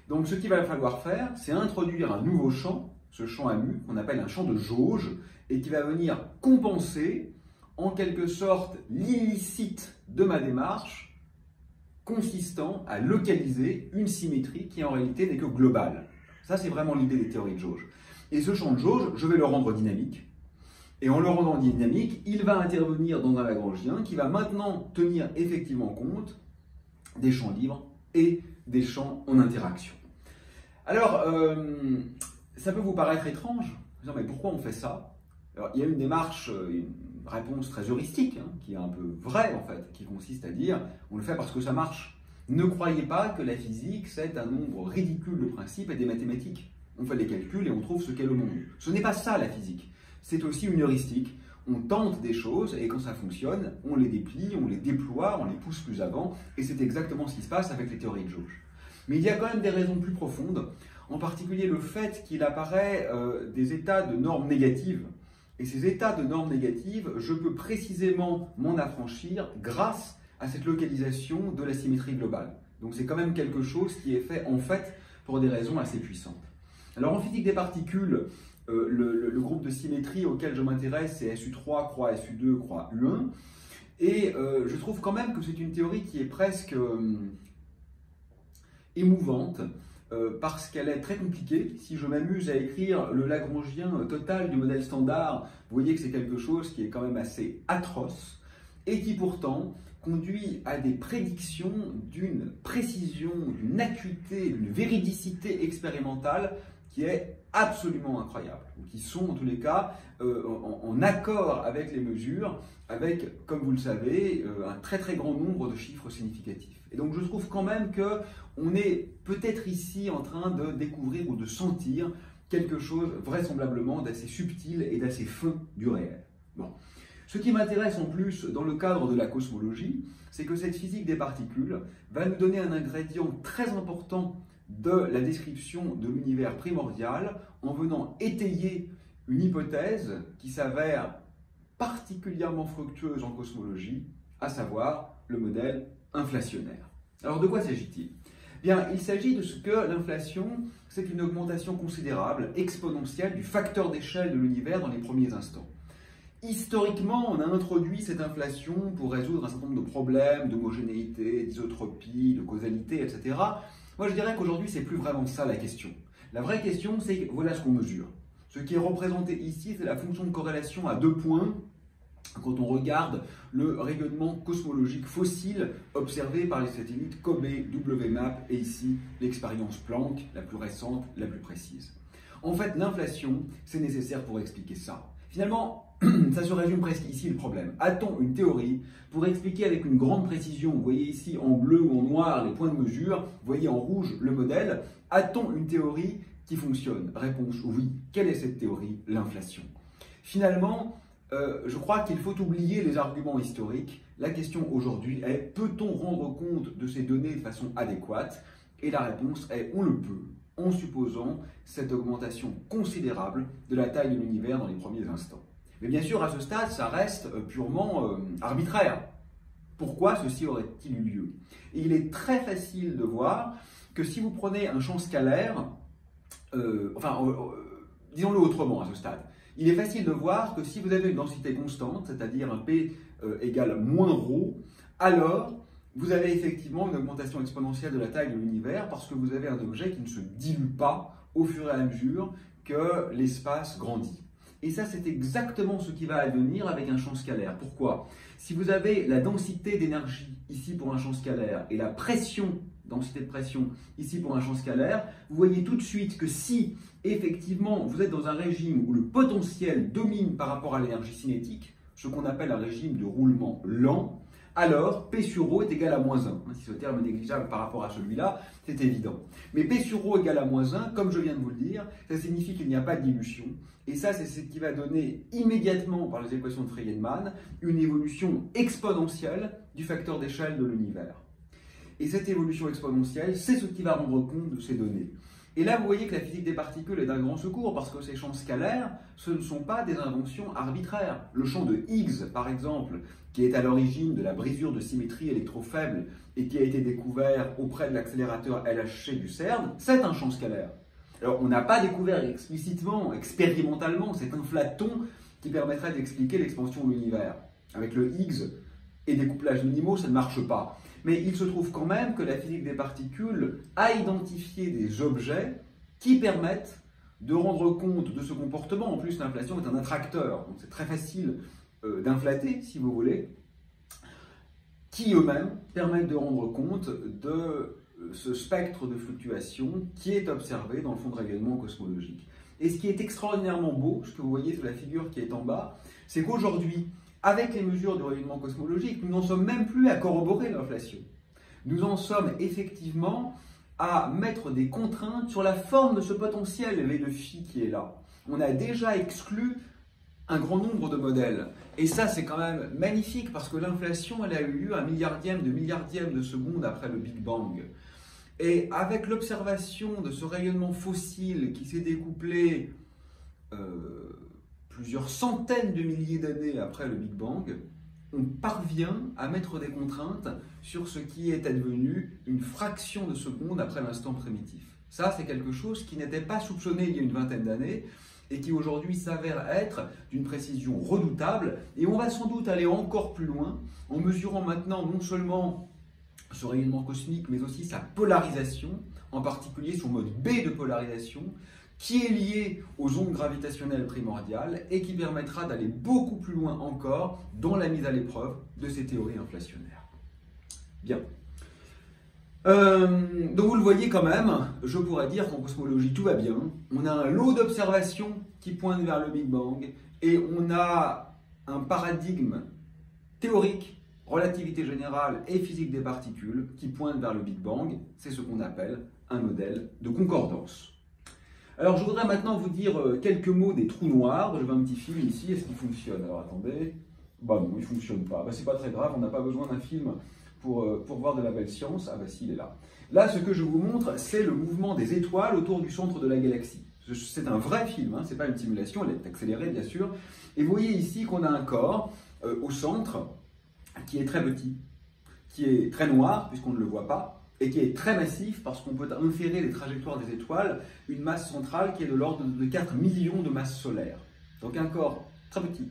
Donc, ce qu'il va falloir faire, c'est introduire un nouveau champ, ce champ AMU, qu'on appelle un champ de jauge, et qui va venir compenser en quelque sorte l'illicite de ma démarche consistant à localiser une symétrie qui en réalité n'est que globale. Ça, c'est vraiment l'idée des théories de jauge. Et ce champ de jauge, je vais le rendre dynamique. Et en le rendant dynamique, il va intervenir dans un Lagrangien qui va maintenant tenir effectivement compte des champs libres et des champs en interaction. Alors, ça peut vous paraître étrange, mais pourquoi on fait ça? Alors, il y a une démarche, une réponse très heuristique, hein, qui est un peu vraie en fait, qui consiste à dire on le fait parce que ça marche. Ne croyez pas que la physique c'est un nombre ridicule de principes et des mathématiques. On fait des calculs et on trouve ce qu'est le monde. Ce n'est pas ça la physique. C'est aussi une heuristique. On tente des choses et quand ça fonctionne, on les déplie, on les déploie, on les pousse plus avant. Et c'est exactement ce qui se passe avec les théories de jauge. Mais il y a quand même des raisons plus profondes, en particulier le fait qu'il apparaît des états de normes négatives. Et ces états de normes négatives, je peux précisément m'en affranchir grâce à cette localisation de la symétrie globale. Donc c'est quand même quelque chose qui est fait en fait pour des raisons assez puissantes. Alors en physique des particules, le groupe de symétrie auquel je m'intéresse, c'est SU3 croix SU2 croix U1. Et je trouve quand même que c'est une théorie qui est presque émouvante, parce qu'elle est très compliquée. Si je m'amuse à écrire le Lagrangien total du modèle standard, vous voyez que c'est quelque chose qui est quand même assez atroce, et qui pourtant conduit à des prédictions d'une précision, d'une acuité, d'une véridicité expérimentale qui est absolument incroyable, ou qui sont en tous les cas en accord avec les mesures, avec, comme vous le savez, un très très grand nombre de chiffres significatifs. Et donc je trouve quand même qu'on est peut-être ici en train de découvrir ou de sentir quelque chose vraisemblablement d'assez subtil et d'assez fin du réel. Bon. Ce qui m'intéresse en plus dans le cadre de la cosmologie, c'est que cette physique des particules va nous donner un ingrédient très important de la description de l'univers primordial en venant étayer une hypothèse qui s'avère particulièrement fructueuse en cosmologie, à savoir le modèle inflationnaire. Alors de quoi s'agit-il? Bien, il s'agit de ce que l'inflation, c'est une augmentation considérable, exponentielle du facteur d'échelle de l'univers dans les premiers instants. Historiquement, on a introduit cette inflation pour résoudre un certain nombre de problèmes d'homogénéité, d'isotropie, de causalité, etc. Moi, je dirais qu'aujourd'hui, c'est plus vraiment ça la question. La vraie question, c'est voilà ce qu'on mesure. Ce qui est représenté ici, c'est la fonction de corrélation à 2 points quand on regarde le rayonnement cosmologique fossile observé par les satellites COBE, WMAP et ici l'expérience Planck, la plus récente, la plus précise. En fait, l'inflation, c'est nécessaire pour expliquer ça. Finalement, ça se résume presque ici le problème. A-t-on une théorie pour expliquer avec une grande précision, vous voyez ici en bleu ou en noir les points de mesure, vous voyez en rouge le modèle, a-t-on une théorie qui fonctionne? Réponse oui. Quelle est cette théorie? L'inflation. Finalement, je crois qu'il faut oublier les arguments historiques. La question aujourd'hui est, peut-on rendre compte de ces données de façon adéquate? Et la réponse est, on le peut, en supposant cette augmentation considérable de la taille de l'univers dans les premiers instants. Mais bien sûr, à ce stade, ça reste purement arbitraire. Pourquoi ceci aurait-il eu lieu? Et il est très facile de voir que si vous prenez un champ scalaire, disons-le autrement à ce stade, il est facile de voir que si vous avez une densité constante, c'est-à-dire un P égale moins ρ, alors vous avez effectivement une augmentation exponentielle de la taille de l'univers parce que vous avez un objet qui ne se dilue pas au fur et à mesure que l'espace grandit. Et ça, c'est exactement ce qui va advenir avec un champ scalaire. Pourquoi? Si vous avez la densité d'énergie ici pour un champ scalaire et la pression, densité de pression ici pour un champ scalaire, vous voyez tout de suite que si effectivement vous êtes dans un régime où le potentiel domine par rapport à l'énergie cinétique, ce qu'on appelle un régime de roulement lent, alors P sur ρ est égal à moins 1. Si ce terme est négligeable par rapport à celui-là, c'est évident. Mais P sur ρ égale à moins 1, comme je viens de vous le dire, ça signifie qu'il n'y a pas de dilution. Et ça, c'est ce qui va donner immédiatement, par les équations de Feynman, une évolution exponentielle du facteur d'échelle de l'univers. Et cette évolution exponentielle, c'est ce qui va rendre compte de ces données. Et là, vous voyez que la physique des particules est d'un grand secours parce que ces champs scalaires, ce ne sont pas des inventions arbitraires. Le champ de Higgs, par exemple, qui est à l'origine de la brisure de symétrie électrofaible et qui a été découvert auprès de l'accélérateur LHC du CERN, c'est un champ scalaire. Alors, on n'a pas découvert explicitement, expérimentalement, cet inflaton qui permettrait d'expliquer l'expansion de l'univers. Avec le Higgs et des couplages minimaux, ça ne marche pas. Mais il se trouve quand même que la physique des particules a identifié des objets qui permettent de rendre compte de ce comportement. En plus, l'inflation est un attracteur, donc c'est très facile d'inflater, si vous voulez, qui eux-mêmes permettent de rendre compte de ce spectre de fluctuation qui est observé dans le fond de rayonnement cosmologique. Et ce qui est extraordinairement beau, ce que vous voyez sur la figure qui est en bas, c'est qu'aujourd'hui, avec les mesures de rayonnement cosmologique, nous n'en sommes même plus à corroborer l'inflation. Nous en sommes effectivement à mettre des contraintes sur la forme de ce potentiel V de phi qui est là. On a déjà exclu un grand nombre de modèles. Et ça, c'est quand même magnifique parce que l'inflation, elle a eu lieu 1/1000 de seconde après le Big Bang. Et avec l'observation de ce rayonnement fossile qui s'est découplé plusieurs centaines de milliers d'années après le Big Bang, on parvient à mettre des contraintes sur ce qui est advenu une fraction de seconde après l'instant primitif. Ça, c'est quelque chose qui n'était pas soupçonné il y a une vingtaine d'années et qui aujourd'hui s'avère être d'une précision redoutable. Et on va sans doute aller encore plus loin en mesurant maintenant non seulement ce rayonnement cosmique, mais aussi sa polarisation, en particulier son mode B de polarisation, qui est lié aux ondes gravitationnelles primordiales et qui permettra d'aller beaucoup plus loin encore dans la mise à l'épreuve de ces théories inflationnaires. Bien. Donc vous le voyez quand même, je pourrais dire qu'en cosmologie tout va bien. On a un lot d'observations qui pointent vers le Big Bang et on a un paradigme théorique, relativité générale et physique des particules qui pointe vers le Big Bang. C'est ce qu'on appelle un modèle de concordance. Alors je voudrais maintenant vous dire quelques mots des trous noirs. Je veux un petit film ici, est-ce qu'il fonctionne? Alors attendez, bah non, il ne fonctionne pas. Bah, c'est pas très grave, on n'a pas besoin d'un film pour voir de la belle science. Ah bah si, il est là. Là, ce que je vous montre, c'est le mouvement des étoiles autour du centre de la galaxie. C'est un vrai film, hein, c'est pas une simulation, elle est accélérée bien sûr. Et vous voyez ici qu'on a un corps au centre qui est très petit, qui est très noir puisqu'on ne le voit pas, et qui est très massif parce qu'on peut inférer les trajectoires des étoiles, une masse centrale qui est de l'ordre de 4 millions de masses solaires. Donc un corps très petit,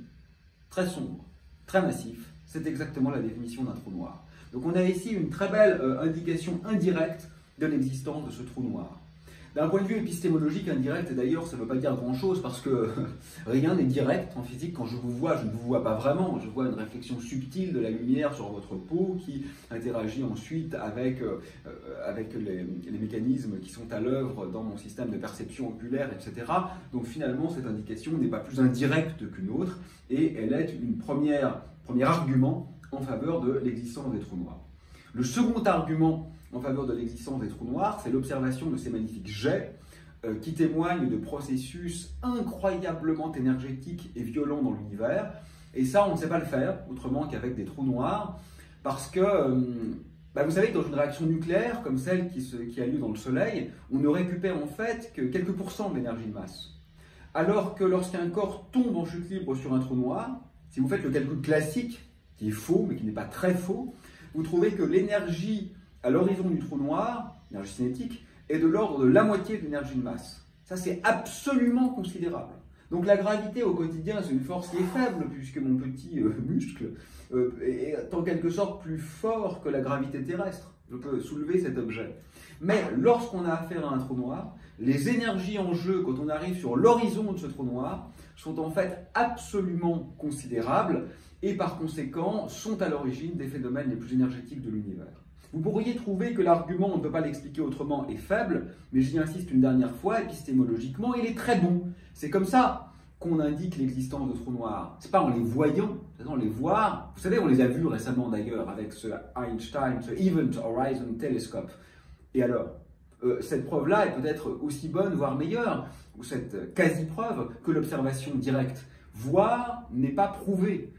très sombre, très massif, c'est exactement la définition d'un trou noir. Donc on a ici une très belle indication indirecte de l'existence de ce trou noir. D'un point de vue épistémologique, indirect, et d'ailleurs ça ne veut pas dire grand-chose parce que rien n'est direct en physique. Quand je vous vois, je ne vous vois pas vraiment. Je vois une réflexion subtile de la lumière sur votre peau qui interagit ensuite avec les mécanismes qui sont à l'œuvre dans mon système de perception oculaire, etc. Donc finalement, cette indication n'est pas plus indirecte qu'une autre et elle est une premier argument en faveur de l'existence des trous noirs. Le second argument en faveur de l'existence des trous noirs, c'est l'observation de ces magnifiques jets qui témoignent de processus incroyablement énergétiques et violents dans l'univers. Et ça, on ne sait pas le faire autrement qu'avec des trous noirs, parce que, vous savez que dans une réaction nucléaire, comme celle qui a lieu dans le Soleil, on ne récupère en fait que quelques pourcents de l'énergie de masse. Alors que lorsqu'un corps tombe en chute libre sur un trou noir, si vous faites le calcul classique, qui est faux, mais qui n'est pas très faux, vous trouvez que l'énergie à l'horizon du trou noir, l'énergie cinétique, est de l'ordre de la moitié de l'énergie de masse. Ça, c'est absolument considérable. Donc la gravité au quotidien, c'est une force qui est faible, puisque mon petit muscle est en quelque sorte plus fort que la gravité terrestre. Je peux soulever cet objet. Mais lorsqu'on a affaire à un trou noir, les énergies en jeu, quand on arrive sur l'horizon de ce trou noir, sont en fait absolument considérables et par conséquent sont à l'origine des phénomènes les plus énergétiques de l'univers. Vous pourriez trouver que l'argument, on ne peut pas l'expliquer autrement, est faible, mais j'y insiste une dernière fois, épistémologiquement, il est très bon. C'est comme ça qu'on indique l'existence de trous noirs. C'est pas en les voyant, c'est en les voir. Vous savez, on les a vus récemment d'ailleurs avec ce Einstein, ce Event Horizon Telescope. Et alors, cette preuve-là est peut-être aussi bonne, voire meilleure, ou cette quasi-preuve, que l'observation directe. Voir n'est pas prouvé.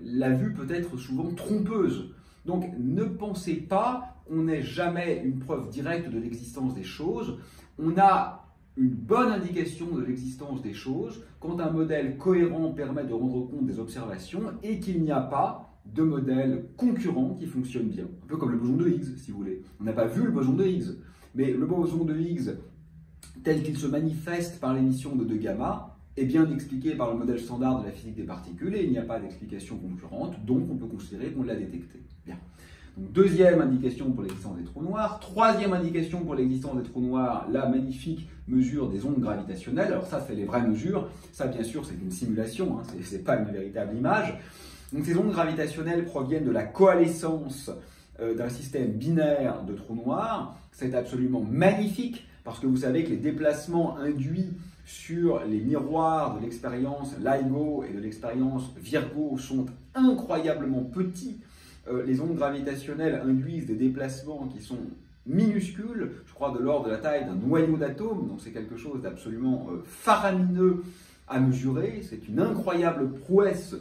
La vue peut être souvent trompeuse. Donc ne pensez pas, on n'est jamais une preuve directe de l'existence des choses. On a une bonne indication de l'existence des choses quand un modèle cohérent permet de rendre compte des observations et qu'il n'y a pas de modèle concurrent qui fonctionne bien. Un peu comme le boson de Higgs, si vous voulez. On n'a pas vu le boson de Higgs, mais le boson de Higgs, tel qu'il se manifeste par l'émission de 2 gamma, est bien expliqué par le modèle standard de la physique des particules et il n'y a pas d'explication concurrente, donc on peut considérer qu'on l'a détecté. Bien. Donc, deuxième indication pour l'existence des trous noirs. Troisième indication pour l'existence des trous noirs, la magnifique mesure des ondes gravitationnelles. Alors ça, c'est les vraies mesures. Ça, bien sûr, c'est une simulation, hein, ce n'est pas une véritable image. Donc ces ondes gravitationnelles proviennent de la coalescence d'un système binaire de trous noirs. C'est absolument magnifique parce que vous savez que les déplacements induits sur les miroirs de l'expérience LIGO et de l'expérience Virgo sont incroyablement petits. Les ondes gravitationnelles induisent des déplacements qui sont minuscules, je crois de l'ordre de la taille d'un noyau d'atome, donc c'est quelque chose d'absolument faramineux à mesurer, c'est une incroyable prouesse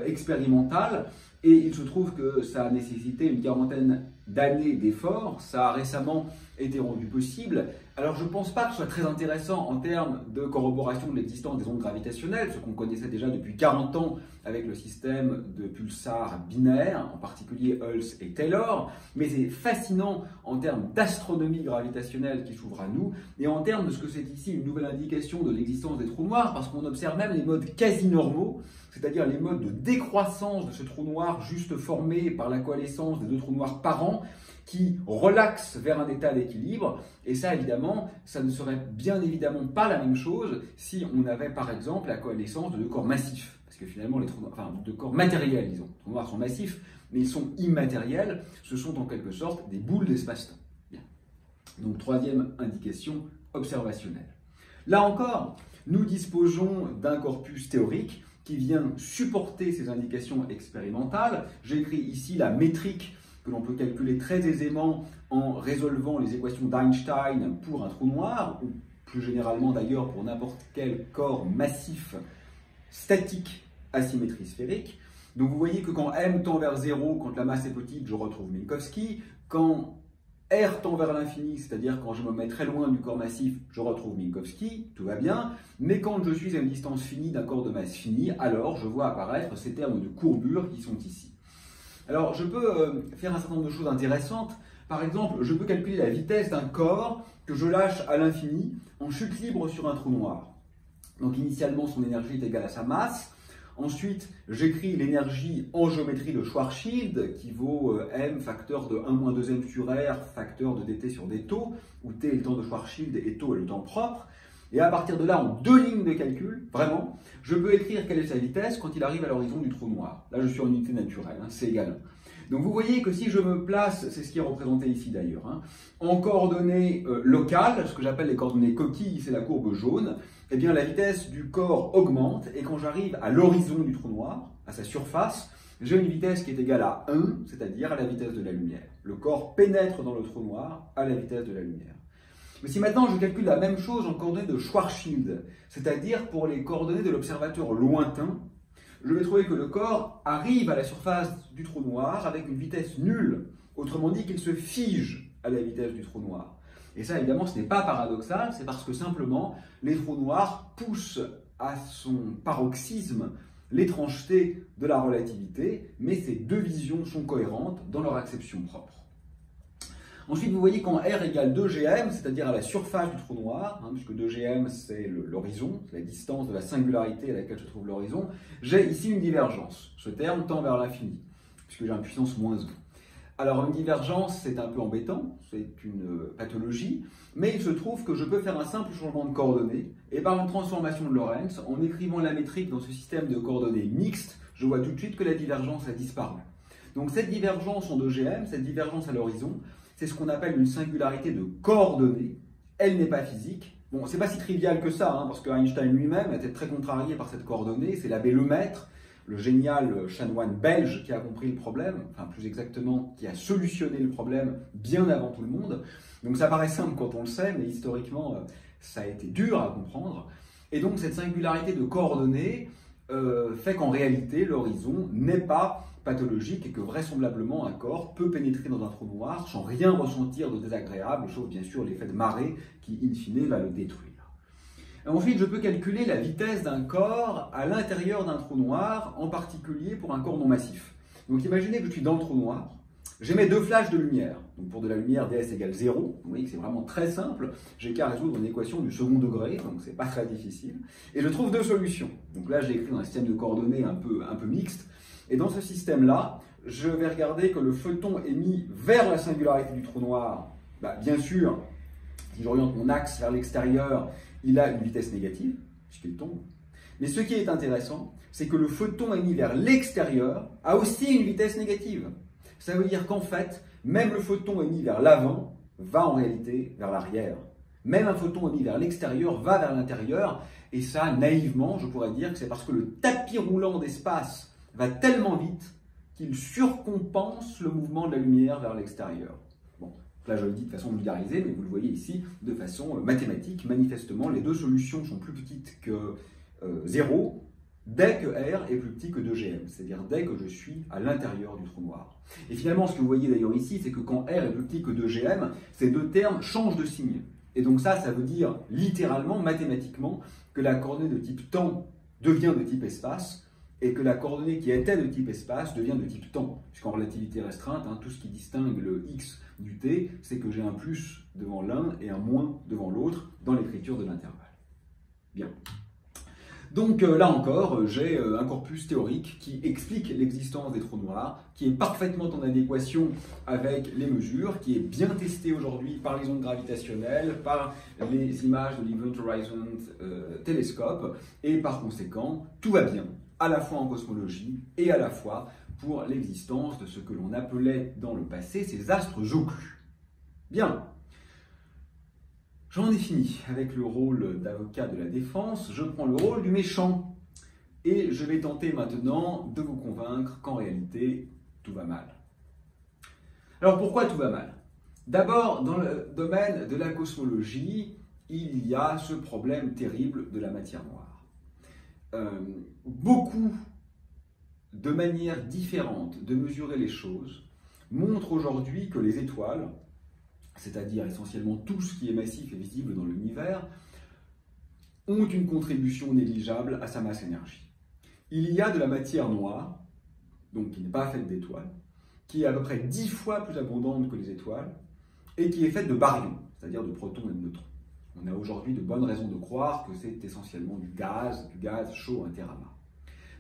expérimentale, et il se trouve que ça a nécessité une quarantaine d'années d'efforts, ça a récemment été rendu possible. Alors je ne pense pas que ce soit très intéressant en termes de corroboration de l'existence des ondes gravitationnelles, ce qu'on connaissait déjà depuis 40 ans avec le système de pulsars binaires, en particulier Hulse et Taylor, mais c'est fascinant en termes d'astronomie gravitationnelle qui s'ouvre à nous, et en termes de ce que c'est ici une nouvelle indication de l'existence des trous noirs, parce qu'on observe même les modes quasi normaux, c'est-à-dire les modes de décroissance de ce trou noir juste formé par la coalescence des deux trous noirs par an, qui relaxe vers un état d'équilibre, et ça évidemment, ça ne serait bien évidemment pas la même chose si on avait par exemple la coalescence de deux corps massifs, parce que finalement les trous noirs, enfin de corps matériels disons, les trous noirs sont massifs, mais ils sont immatériels, ce sont en quelque sorte des boules d'espace-temps. Donc troisième indication observationnelle. Là encore, nous disposons d'un corpus théorique qui vient supporter ces indications expérimentales. J'ai écrit ici la métrique que l'on peut calculer très aisément en résolvant les équations d'Einstein pour un trou noir, ou plus généralement d'ailleurs pour n'importe quel corps massif statique à symétrie sphérique. Donc vous voyez que quand m tend vers 0, quand la masse est petite, je retrouve Minkowski. Quand r tend vers l'infini, c'est-à-dire quand je me mets très loin du corps massif, je retrouve Minkowski, tout va bien. Mais quand je suis à une distance finie d'un corps de masse finie, alors je vois apparaître ces termes de courbure qui sont ici. Alors, je peux faire un certain nombre de choses intéressantes. Par exemple, je peux calculer la vitesse d'un corps que je lâche à l'infini en chute libre sur un trou noir. Donc, initialement, son énergie est égale à sa masse. Ensuite, j'écris l'énergie en géométrie de Schwarzschild, qui vaut m facteur de 1-2m sur r, facteur de dt sur dt, où t est le temps de Schwarzschild et τ est le temps propre. Et à partir de là, en deux lignes de calcul, vraiment, je peux écrire quelle est sa vitesse quand il arrive à l'horizon du trou noir. Là, je suis en unité naturelle, hein, c'est égal 1. Donc vous voyez que si je me place, c'est ce qui est représenté ici d'ailleurs, hein, en coordonnées locales, ce que j'appelle les coordonnées coquilles, c'est la courbe jaune, eh bien la vitesse du corps augmente, et quand j'arrive à l'horizon du trou noir, à sa surface, j'ai une vitesse qui est égale à 1, c'est-à-dire à la vitesse de la lumière. Le corps pénètre dans le trou noir à la vitesse de la lumière. Mais si maintenant je calcule la même chose en coordonnées de Schwarzschild, c'est-à-dire pour les coordonnées de l'observateur lointain, je vais trouver que le corps arrive à la surface du trou noir avec une vitesse nulle, autrement dit qu'il se fige à la vitesse du trou noir. Et ça, évidemment, ce n'est pas paradoxal, c'est parce que simplement, les trous noirs poussent à son paroxysme l'étrangeté de la relativité, mais ces deux visions sont cohérentes dans leur acception propre. Ensuite, vous voyez quand R égale 2gm, c'est-à-dire à la surface du trou noir, hein, puisque 2gm c'est l'horizon, la distance de la singularité à laquelle se trouve l'horizon, j'ai ici une divergence. Ce terme tend vers l'infini, puisque j'ai une puissance moins 1. Alors une divergence, c'est un peu embêtant, c'est une pathologie, mais il se trouve que je peux faire un simple changement de coordonnées, et par une transformation de Lorentz, en écrivant la métrique dans ce système de coordonnées mixtes, je vois tout de suite que la divergence a disparu. Donc cette divergence en 2gm, cette divergence à l'horizon, c'est ce qu'on appelle une singularité de coordonnées. Elle n'est pas physique. Bon, c'est pas si trivial que ça, hein, parce que Einstein lui-même était très contrarié par cette coordonnée. C'est l'abbé Lemaître, le génial chanoine belge qui a compris le problème, enfin plus exactement, qui a solutionné le problème bien avant tout le monde. Donc ça paraît simple quand on le sait, mais historiquement, ça a été dur à comprendre. Et donc cette singularité de coordonnées fait qu'en réalité, l'horizon n'est pas pathologique et que vraisemblablement un corps peut pénétrer dans un trou noir sans rien ressentir de désagréable, sauf bien sûr l'effet de marée qui, in fine, va le détruire. Et ensuite, je peux calculer la vitesse d'un corps à l'intérieur d'un trou noir, en particulier pour un corps non massif. Donc imaginez que je suis dans le trou noir, j'émets deux flashs de lumière. Donc pour de la lumière, ds égale 0. Vous voyez que c'est vraiment très simple. J'ai qu'à résoudre une équation du second degré, donc c'est pas très difficile. Et je trouve deux solutions. Donc là, j'ai écrit dans un système de coordonnées un peu mixte. Et dans ce système-là, je vais regarder que le photon émis vers la singularité du trou noir, bien sûr, si j'oriente mon axe vers l'extérieur, il a une vitesse négative, puisqu'il tombe. Mais ce qui est intéressant, c'est que le photon émis vers l'extérieur a aussi une vitesse négative. Ça veut dire qu'en fait, même le photon émis vers l'avant va en réalité vers l'arrière. Même un photon émis vers l'extérieur va vers l'intérieur. Et ça, naïvement, je pourrais dire que c'est parce que le tapis roulant d'espace va tellement vite qu'il surcompense le mouvement de la lumière vers l'extérieur. Bon, là je le dis de façon vulgarisée, mais vous le voyez ici de façon mathématique. Manifestement, les deux solutions sont plus petites que 0 dès que R est plus petit que 2gm, c'est-à-dire dès que je suis à l'intérieur du trou noir. Et finalement, ce que vous voyez d'ailleurs ici, c'est que quand R est plus petit que 2gm, ces deux termes changent de signe. Et donc ça veut dire littéralement, mathématiquement, que la coordonnée de type temps devient de type espace, et que la coordonnée qui était de type espace devient de type temps. Puisqu'en relativité restreinte, tout ce qui distingue le x du t, c'est que j'ai un plus devant l'un et un moins devant l'autre dans l'écriture de l'intervalle. Bien. Donc là encore, j'ai un corpus théorique qui explique l'existence des trous noirs, qui est parfaitement en adéquation avec les mesures, qui est bien testé aujourd'hui par les ondes gravitationnelles, par les images de l'Event Horizon Telescope, et par conséquent, tout va bien, à la fois en cosmologie et à la fois pour l'existence de ce que l'on appelait dans le passé ces astres oclus. Bien. J'en ai fini avec le rôle d'avocat de la défense, je prends le rôle du méchant. Et je vais tenter maintenant de vous convaincre qu'en réalité, tout va mal. Alors pourquoi tout va mal? D'abord, dans le domaine de la cosmologie, il y a ce problème terrible de la matière noire. Beaucoup de manières différentes de mesurer les choses montrent aujourd'hui que les étoiles, c'est-à-dire essentiellement tout ce qui est massif et visible dans l'univers, ont une contribution négligeable à sa masse énergie. Il y a de la matière noire, donc qui n'est pas faite d'étoiles, qui est à peu près 10 fois plus abondante que les étoiles, et qui est faite de baryons, c'est-à-dire de protons et de neutrons. On a aujourd'hui de bonnes raisons de croire que c'est essentiellement du gaz chaud interamas.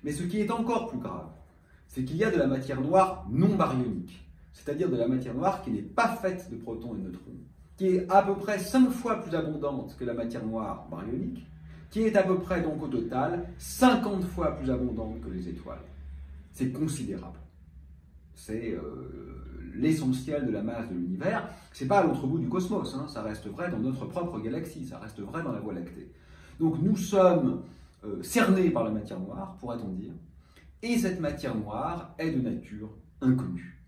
Mais ce qui est encore plus grave, c'est qu'il y a de la matière noire non baryonique, c'est-à-dire de la matière noire qui n'est pas faite de protons et de neutrons, qui est à peu près 5 fois plus abondante que la matière noire baryonique, qui est à peu près donc au total 50 fois plus abondante que les étoiles. C'est considérable. C'est l'essentiel de la masse de l'univers. C'est pas à l'autre bout du cosmos, ça reste vrai dans notre propre galaxie, ça reste vrai dans la Voie lactée. Donc nous sommes cernés par la matière noire, pourrait-on dire, et cette matière noire est de nature inconnue.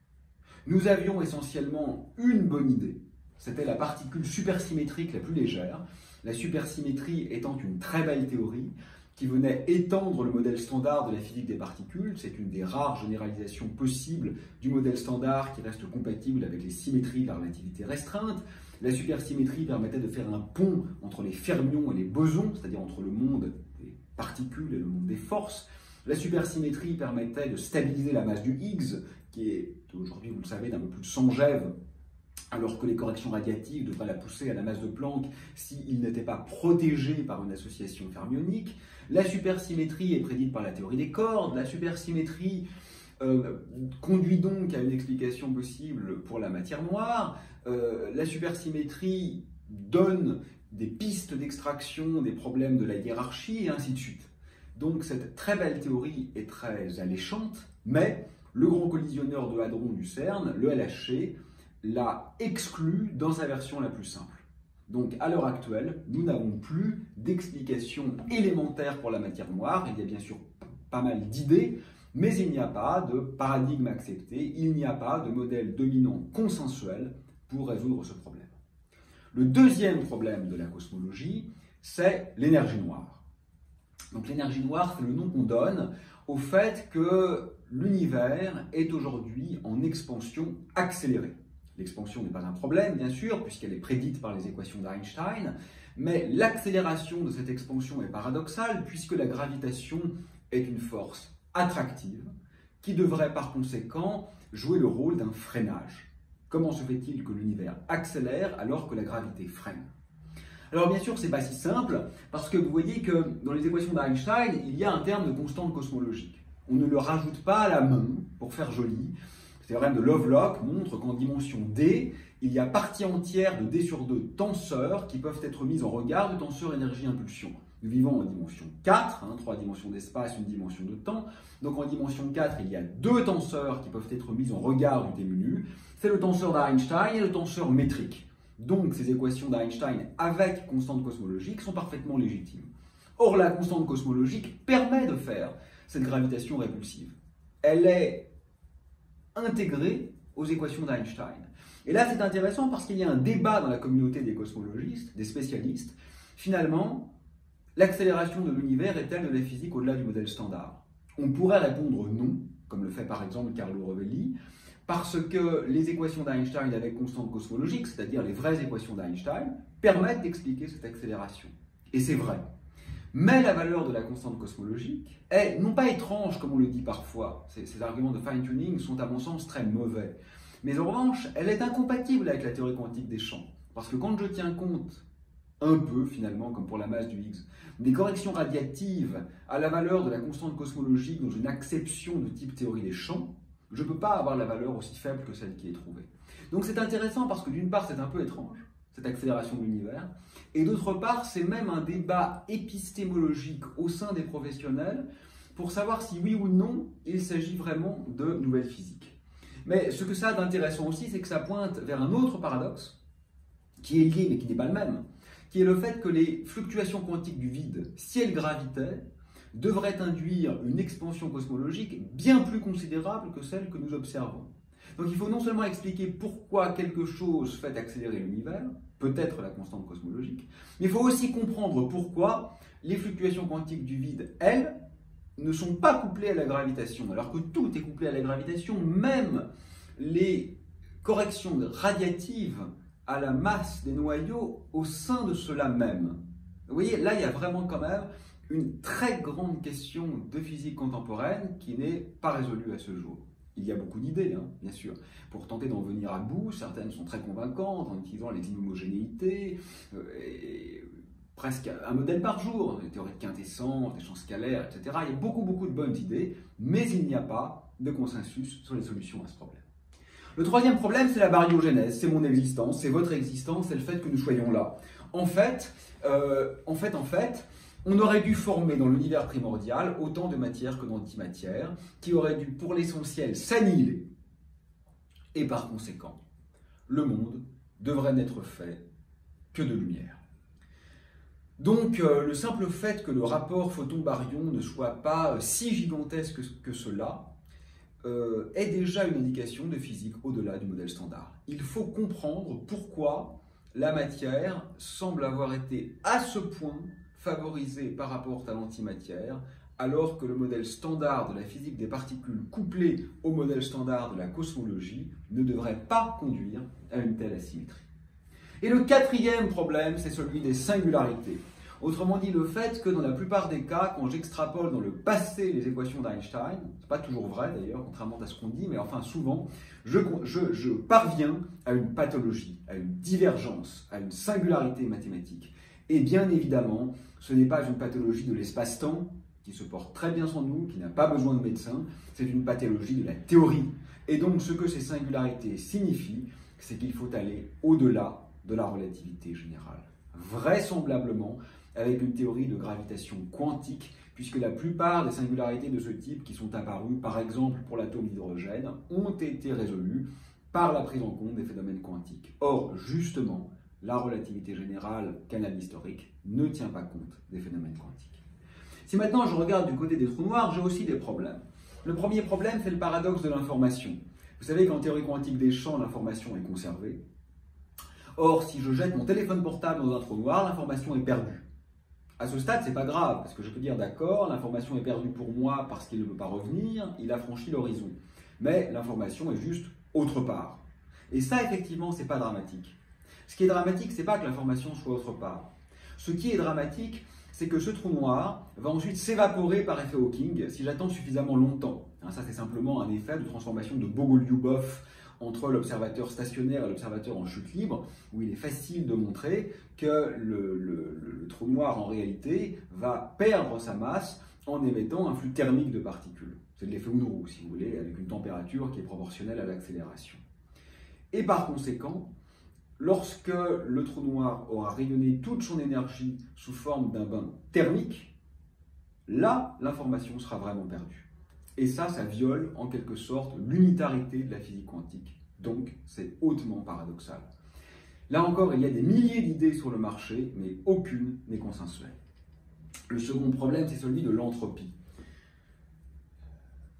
Nous avions essentiellement une bonne idée, c'était la particule supersymétrique la plus légère, la supersymétrie étant une très belle théorie qui venait étendre le modèle standard de la physique des particules. C'est une des rares généralisations possibles du modèle standard qui reste compatible avec les symétries de la relativité restreinte. La supersymétrie permettait de faire un pont entre les fermions et les bosons, c'est-à-dire entre le monde des particules et le monde des forces. La supersymétrie permettait de stabiliser la masse du Higgs, qui est aujourd'hui, vous le savez, d'un peu plus de 100 GeV, alors que les corrections radiatives devraient la pousser à la masse de Planck s'il n'était pas protégé par une association fermionique. La supersymétrie est prédite par la théorie des cordes. La supersymétrie conduit donc à une explication possible pour la matière noire. La supersymétrie donne des pistes d'extraction des problèmes de la hiérarchie et ainsi de suite. Donc cette très belle théorie est très alléchante, mais le grand collisionneur de hadrons du CERN, le LHC, l'a exclu dans sa version la plus simple. Donc à l'heure actuelle, nous n'avons plus d'explication élémentaire pour la matière noire. Il y a bien sûr pas mal d'idées, mais il n'y a pas de paradigme accepté, il n'y a pas de modèle dominant consensuel pour résoudre ce problème. Le deuxième problème de la cosmologie, c'est l'énergie noire. Donc l'énergie noire, c'est le nom qu'on donne au fait que l'univers est aujourd'hui en expansion accélérée. L'expansion n'est pas un problème, bien sûr, puisqu'elle est prédite par les équations d'Einstein, mais l'accélération de cette expansion est paradoxale, puisque la gravitation est une force attractive, qui devrait par conséquent jouer le rôle d'un freinage. Comment se fait-il que l'univers accélère alors que la gravité freine? Alors bien sûr, ce n'est pas si simple, parce que vous voyez que dans les équations d'Einstein, il y a un terme de constante cosmologique. On ne le rajoute pas à la main pour faire joli. Le théorème de Lovelock montre qu'en dimension D, il y a partie entière de D sur 2 tenseurs qui peuvent être mis en regard de tenseur énergie-impulsion. Nous vivons en dimension 4, 3 dimensions d'espace, une dimension de temps. Donc en dimension 4, il y a deux tenseurs qui peuvent être mis en regard du diminué. C'est le tenseur d'Einstein et le tenseur métrique. Donc ces équations d'Einstein avec constante cosmologique sont parfaitement légitimes. Or la constante cosmologique permet de faire cette gravitation répulsive. Elle est intégrée aux équations d'Einstein. Et là c'est intéressant parce qu'il y a un débat dans la communauté des cosmologistes, des spécialistes. Finalement, l'accélération de l'univers est-elle de la physique au-delà du modèle standard? On pourrait répondre non, comme le fait par exemple Carlo Rovelli, parce que les équations d'Einstein avec constante cosmologique, c'est-à-dire les vraies équations d'Einstein, permettent d'expliquer cette accélération. Et c'est vrai. Mais la valeur de la constante cosmologique est non pas étrange comme on le dit parfois, ces arguments de fine-tuning sont à mon sens très mauvais, mais en revanche, elle est incompatible avec la théorie quantique des champs. Parce que quand je tiens compte un peu, finalement, comme pour la masse du Higgs, des corrections radiatives à la valeur de la constante cosmologique dans une acception de type théorie des champs, je ne peux pas avoir la valeur aussi faible que celle qui est trouvée. Donc c'est intéressant parce que d'une part, c'est un peu étrange, cette accélération de l'univers, et d'autre part, c'est même un débat épistémologique au sein des professionnels pour savoir si oui ou non, il s'agit vraiment de nouvelle physique. Mais ce que ça a d'intéressant aussi, c'est que ça pointe vers un autre paradoxe, qui est lié mais qui n'est pas le même, qui est le fait que les fluctuations quantiques du vide, si elles gravitaient, devraient induire une expansion cosmologique bien plus considérable que celle que nous observons. Donc il faut non seulement expliquer pourquoi quelque chose fait accélérer l'univers, peut-être la constante cosmologique, mais il faut aussi comprendre pourquoi les fluctuations quantiques du vide, elles, ne sont pas couplées à la gravitation, alors que tout est couplé à la gravitation, même les corrections radiatives à la masse des noyaux au sein de cela même. Vous voyez, là, il y a vraiment quand même une très grande question de physique contemporaine qui n'est pas résolue à ce jour. Il y a beaucoup d'idées, bien sûr, pour tenter d'en venir à bout. Certaines sont très convaincantes en utilisant les inhomogénéités, presque un modèle par jour, les théories de quintessence, les champs scalaires, etc. Il y a beaucoup de bonnes idées, mais il n'y a pas de consensus sur les solutions à ce problème. Le troisième problème, c'est la baryogénèse, c'est mon existence, c'est votre existence, c'est le fait que nous soyons là. En fait, on aurait dû former dans l'univers primordial autant de matière que d'antimatière, qui auraient dû pour l'essentiel s'annihiler. Et par conséquent, le monde devrait n'être fait que de lumière. Donc le simple fait que le rapport photon-baryon ne soit pas si gigantesque que cela est déjà une indication de physique au-delà du modèle standard. Il faut comprendre pourquoi la matière semble avoir été à ce point favorisée par rapport à l'antimatière, alors que le modèle standard de la physique des particules couplé au modèle standard de la cosmologie ne devrait pas conduire à une telle asymétrie. Et le quatrième problème, c'est celui des singularités. Autrement dit, le fait que dans la plupart des cas, quand j'extrapole dans le passé les équations d'Einstein, c'est pas toujours vrai d'ailleurs, contrairement à ce qu'on dit, mais enfin souvent, je parviens à une pathologie, à une divergence, à une singularité mathématique. Et bien évidemment, ce n'est pas une pathologie de l'espace-temps, qui se porte très bien sans nous, qui n'a pas besoin de médecin, c'est une pathologie de la théorie. Et donc ce que ces singularités signifient, c'est qu'il faut aller au-delà de la relativité générale. Vraisemblablement, avec une théorie de gravitation quantique, puisque la plupart des singularités de ce type qui sont apparues, par exemple pour l'atome d'hydrogène, ont été résolues par la prise en compte des phénomènes quantiques. Or, justement, la relativité générale, canal historique, ne tient pas compte des phénomènes quantiques. Si maintenant je regarde du côté des trous noirs, j'ai aussi des problèmes. Le premier problème, c'est le paradoxe de l'information. Vous savez qu'en théorie quantique des champs, l'information est conservée. Or, si je jette mon téléphone portable dans un trou noir, l'information est perdue. À ce stade, c'est pas grave, parce que je peux dire d'accord, l'information est perdue pour moi parce qu'il ne peut pas revenir, il a franchi l'horizon. Mais l'information est juste autre part. Et ça, effectivement, c'est pas dramatique. Ce qui est dramatique, c'est pas que l'information soit autre part. Ce qui est dramatique, c'est que ce trou noir va ensuite s'évaporer par effet Hawking si j'attends suffisamment longtemps. Ça, c'est simplement un effet de transformation de Bogoliubov entre l'observateur stationnaire et l'observateur en chute libre, où il est facile de montrer que le trou noir, en réalité, va perdre sa masse en émettant un flux thermique de particules. C'est de l'effet Unruh, si vous voulez, avec une température qui est proportionnelle à l'accélération. Et par conséquent, lorsque le trou noir aura rayonné toute son énergie sous forme d'un bain thermique, là, l'information sera vraiment perdue. Et ça viole en quelque sorte l'unitarité de la physique quantique. Donc, c'est hautement paradoxal. Là encore, il y a des milliers d'idées sur le marché, mais aucune n'est consensuelle. Le second problème, c'est celui de l'entropie.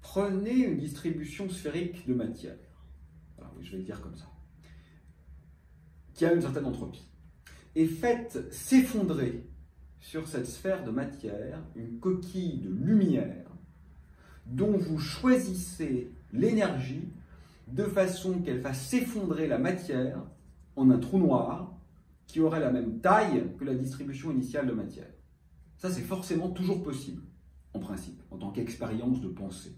Prenez une distribution sphérique de matière, alors, je vais le dire comme ça, qui a une certaine entropie, et faites s'effondrer sur cette sphère de matière une coquille de lumière dont vous choisissez l'énergie de façon qu'elle fasse s'effondrer la matière en un trou noir qui aurait la même taille que la distribution initiale de matière. Ça, c'est forcément toujours possible, en principe, en tant qu'expérience de pensée.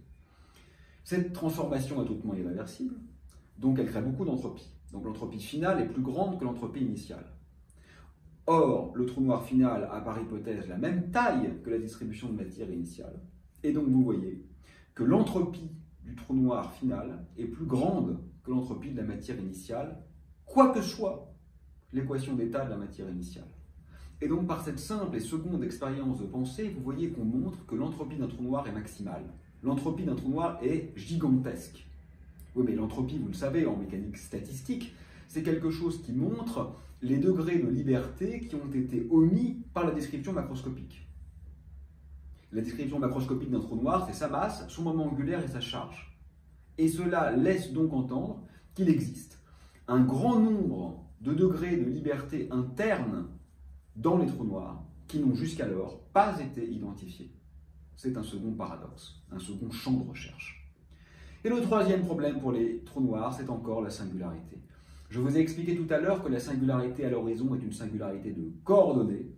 Cette transformation est hautement irréversible, donc elle crée beaucoup d'entropie. Donc l'entropie finale est plus grande que l'entropie initiale. Or, le trou noir final a par hypothèse la même taille que la distribution de matière initiale. Et donc vous voyez que l'entropie du trou noir final est plus grande que l'entropie de la matière initiale, quoi que soit l'équation d'état de la matière initiale. Et donc par cette simple et seconde expérience de pensée, vous voyez qu'on montre que l'entropie d'un trou noir est maximale. L'entropie d'un trou noir est gigantesque. Oui, mais l'entropie, vous le savez, en mécanique statistique, c'est quelque chose qui montre les degrés de liberté qui ont été omis par la description macroscopique. La description macroscopique d'un trou noir, c'est sa masse, son moment angulaire et sa charge. Et cela laisse donc entendre qu'il existe un grand nombre de degrés de liberté interne dans les trous noirs qui n'ont jusqu'alors pas été identifiés. C'est un second paradoxe, un second champ de recherche. Et le troisième problème pour les trous noirs, c'est encore la singularité. Je vous ai expliqué tout à l'heure que la singularité à l'horizon est une singularité de coordonnées,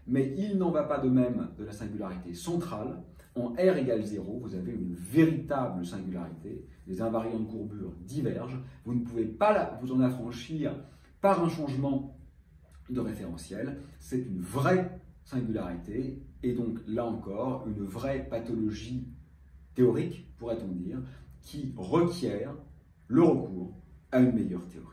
mais il n'en va pas de même de la singularité centrale. En R égale 0, vous avez une véritable singularité, les invariants de courbure divergent, vous ne pouvez pas vous en affranchir par un changement de référentiel, c'est une vraie singularité, et donc là encore, une vraie pathologie théorique, pourrait-on dire, qui requiert le recours à une meilleure théorie.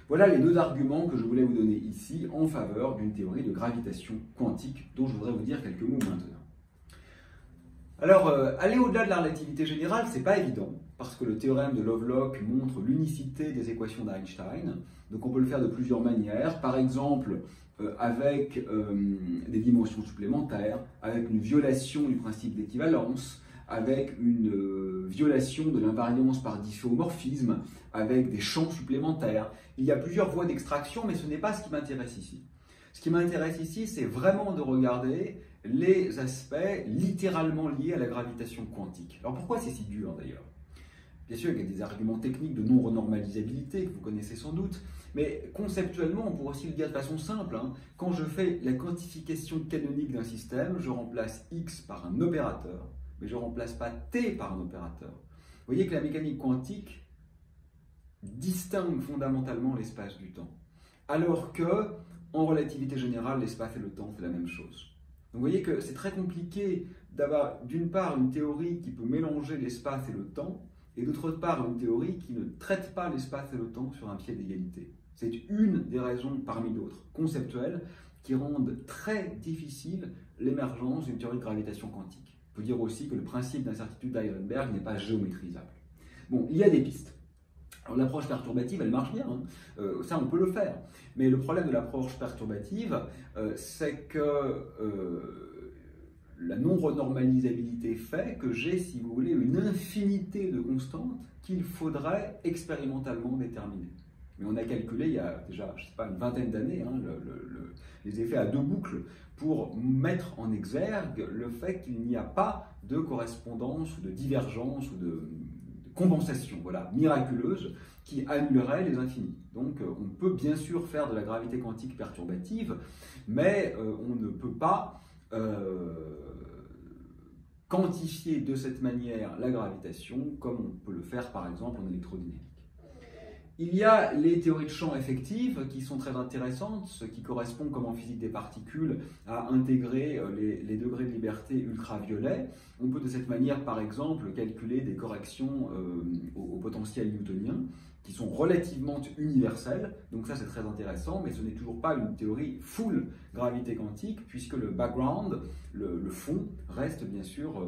Voilà les deux arguments que je voulais vous donner ici en faveur d'une théorie de gravitation quantique dont je voudrais vous dire quelques mots maintenant. Alors, aller au-delà de la relativité générale, c'est pas évident, parce que le théorème de Lovelock montre l'unicité des équations d'Einstein, donc on peut le faire de plusieurs manières, par exemple avec des dimensions supplémentaires, avec une violation du principe d'équivalence, avec une violation de l'invariance par difféomorphisme, avec des champs supplémentaires. Il y a plusieurs voies d'extraction, mais ce n'est pas ce qui m'intéresse ici. Ce qui m'intéresse ici, c'est vraiment de regarder les aspects littéralement liés à la gravitation quantique. Alors pourquoi c'est si dur d'ailleurs? Bien sûr, il y a des arguments techniques de non-renormalisabilité que vous connaissez sans doute, mais conceptuellement, on pourrait aussi le dire de façon simple. Quand je fais la quantification canonique d'un système, je remplace x par un opérateur, mais je ne remplace pas t par un opérateur. Vous voyez que la mécanique quantique distingue fondamentalement l'espace du temps, alors que, en relativité générale, l'espace et le temps, c'est la même chose. Donc vous voyez que c'est très compliqué d'avoir d'une part une théorie qui peut mélanger l'espace et le temps, et d'autre part une théorie qui ne traite pas l'espace et le temps sur un pied d'égalité. C'est une des raisons parmi d'autres conceptuelles qui rendent très difficile l'émergence d'une théorie de gravitation quantique. On peut dire aussi que le principe d'incertitude d'Eisenberg n'est pas géométrisable. Bon, il y a des pistes. Alors l'approche perturbative, elle marche bien, ça on peut le faire. Mais le problème de l'approche perturbative, c'est que la non-renormalisabilité fait que j'ai, si vous voulez, une infinité de constantes qu'il faudrait expérimentalement déterminer. Mais on a calculé il y a déjà, je sais pas, une vingtaine d'années, les effets à deux boucles pour mettre en exergue le fait qu'il n'y a pas de correspondance ou de divergence ou de compensation, voilà, miraculeuse, qui annulerait les infinis. Donc on peut bien sûr faire de la gravité quantique perturbative, mais on ne peut pas quantifier de cette manière la gravitation comme on peut le faire par exemple en électrodynamique. Il y a les théories de champ effectives qui sont très intéressantes, ce qui correspond, comme en physique des particules, à intégrer les degrés de liberté ultraviolets. On peut de cette manière, par exemple, calculer des corrections au potentiel newtonien qui sont relativement universelles. Donc ça, c'est très intéressant, mais ce n'est toujours pas une théorie full gravité quantique, puisque le background, le fond, reste bien sûr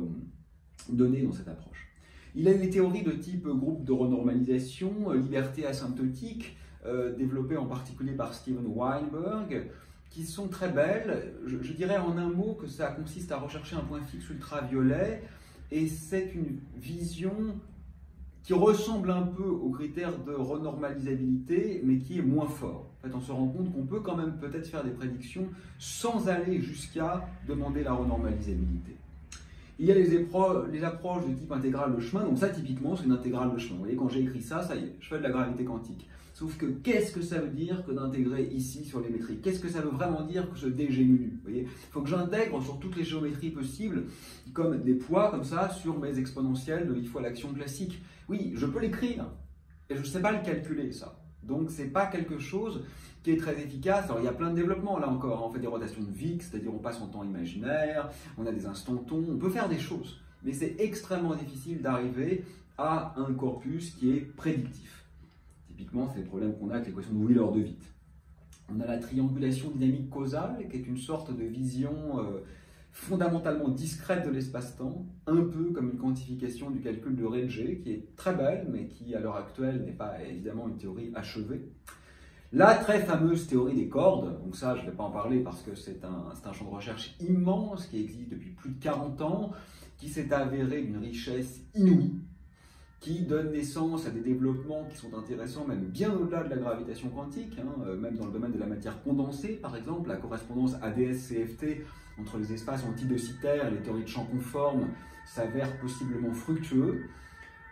donné dans cette approche. Il y a les théories de type groupe de renormalisation, liberté asymptotique, développées en particulier par Steven Weinberg, qui sont très belles. Je dirais en un mot que ça consiste à rechercher un point fixe ultraviolet, et c'est une vision qui ressemble un peu aux critères de renormalisabilité, mais qui est moins fort. En fait, on se rend compte qu'on peut quand même peut-être faire des prédictions sans aller jusqu'à demander la renormalisabilité. Il y a les approches de type intégrale de chemin, donc ça typiquement c'est une intégrale de chemin. Vous voyez, quand j'ai écrit ça, ça y est, je fais de la gravité quantique. Sauf que qu'est-ce que ça veut dire que d'intégrer ici sur les métriques? Qu'est-ce que ça veut vraiment dire que ce dg mu? Vous voyez, il faut que j'intègre sur toutes les géométries possibles, comme des poids comme ça, sur mes exponentielles de i fois l'action classique. Oui, je peux l'écrire, et je ne sais pas le calculer ça. Donc c'est pas quelque chose qui est très efficace. Alors il y a plein de développements là encore, on fait des rotations de Wick, c'est-à-dire on passe en temps imaginaire, on a des instantons, on peut faire des choses, mais c'est extrêmement difficile d'arriver à un corpus qui est prédictif. Typiquement, c'est le problème qu'on a avec l'équation de Wheeler-de Witt. On a la triangulation dynamique causale, qui est une sorte de vision fondamentalement discrète de l'espace-temps, un peu comme une quantification du calcul de Ricci, qui est très belle, mais qui à l'heure actuelle n'est pas évidemment une théorie achevée. La très fameuse théorie des cordes, donc ça je ne vais pas en parler parce que c'est un champ de recherche immense qui existe depuis plus de 40 ans, qui s'est avéré d'une richesse inouïe, qui donne naissance à des développements qui sont intéressants même bien au-delà de la gravitation quantique, même dans le domaine de la matière condensée par exemple, la correspondance ADS-CFT entre les espaces antidensitaires et les théories de champ conformes s'avère possiblement fructueux.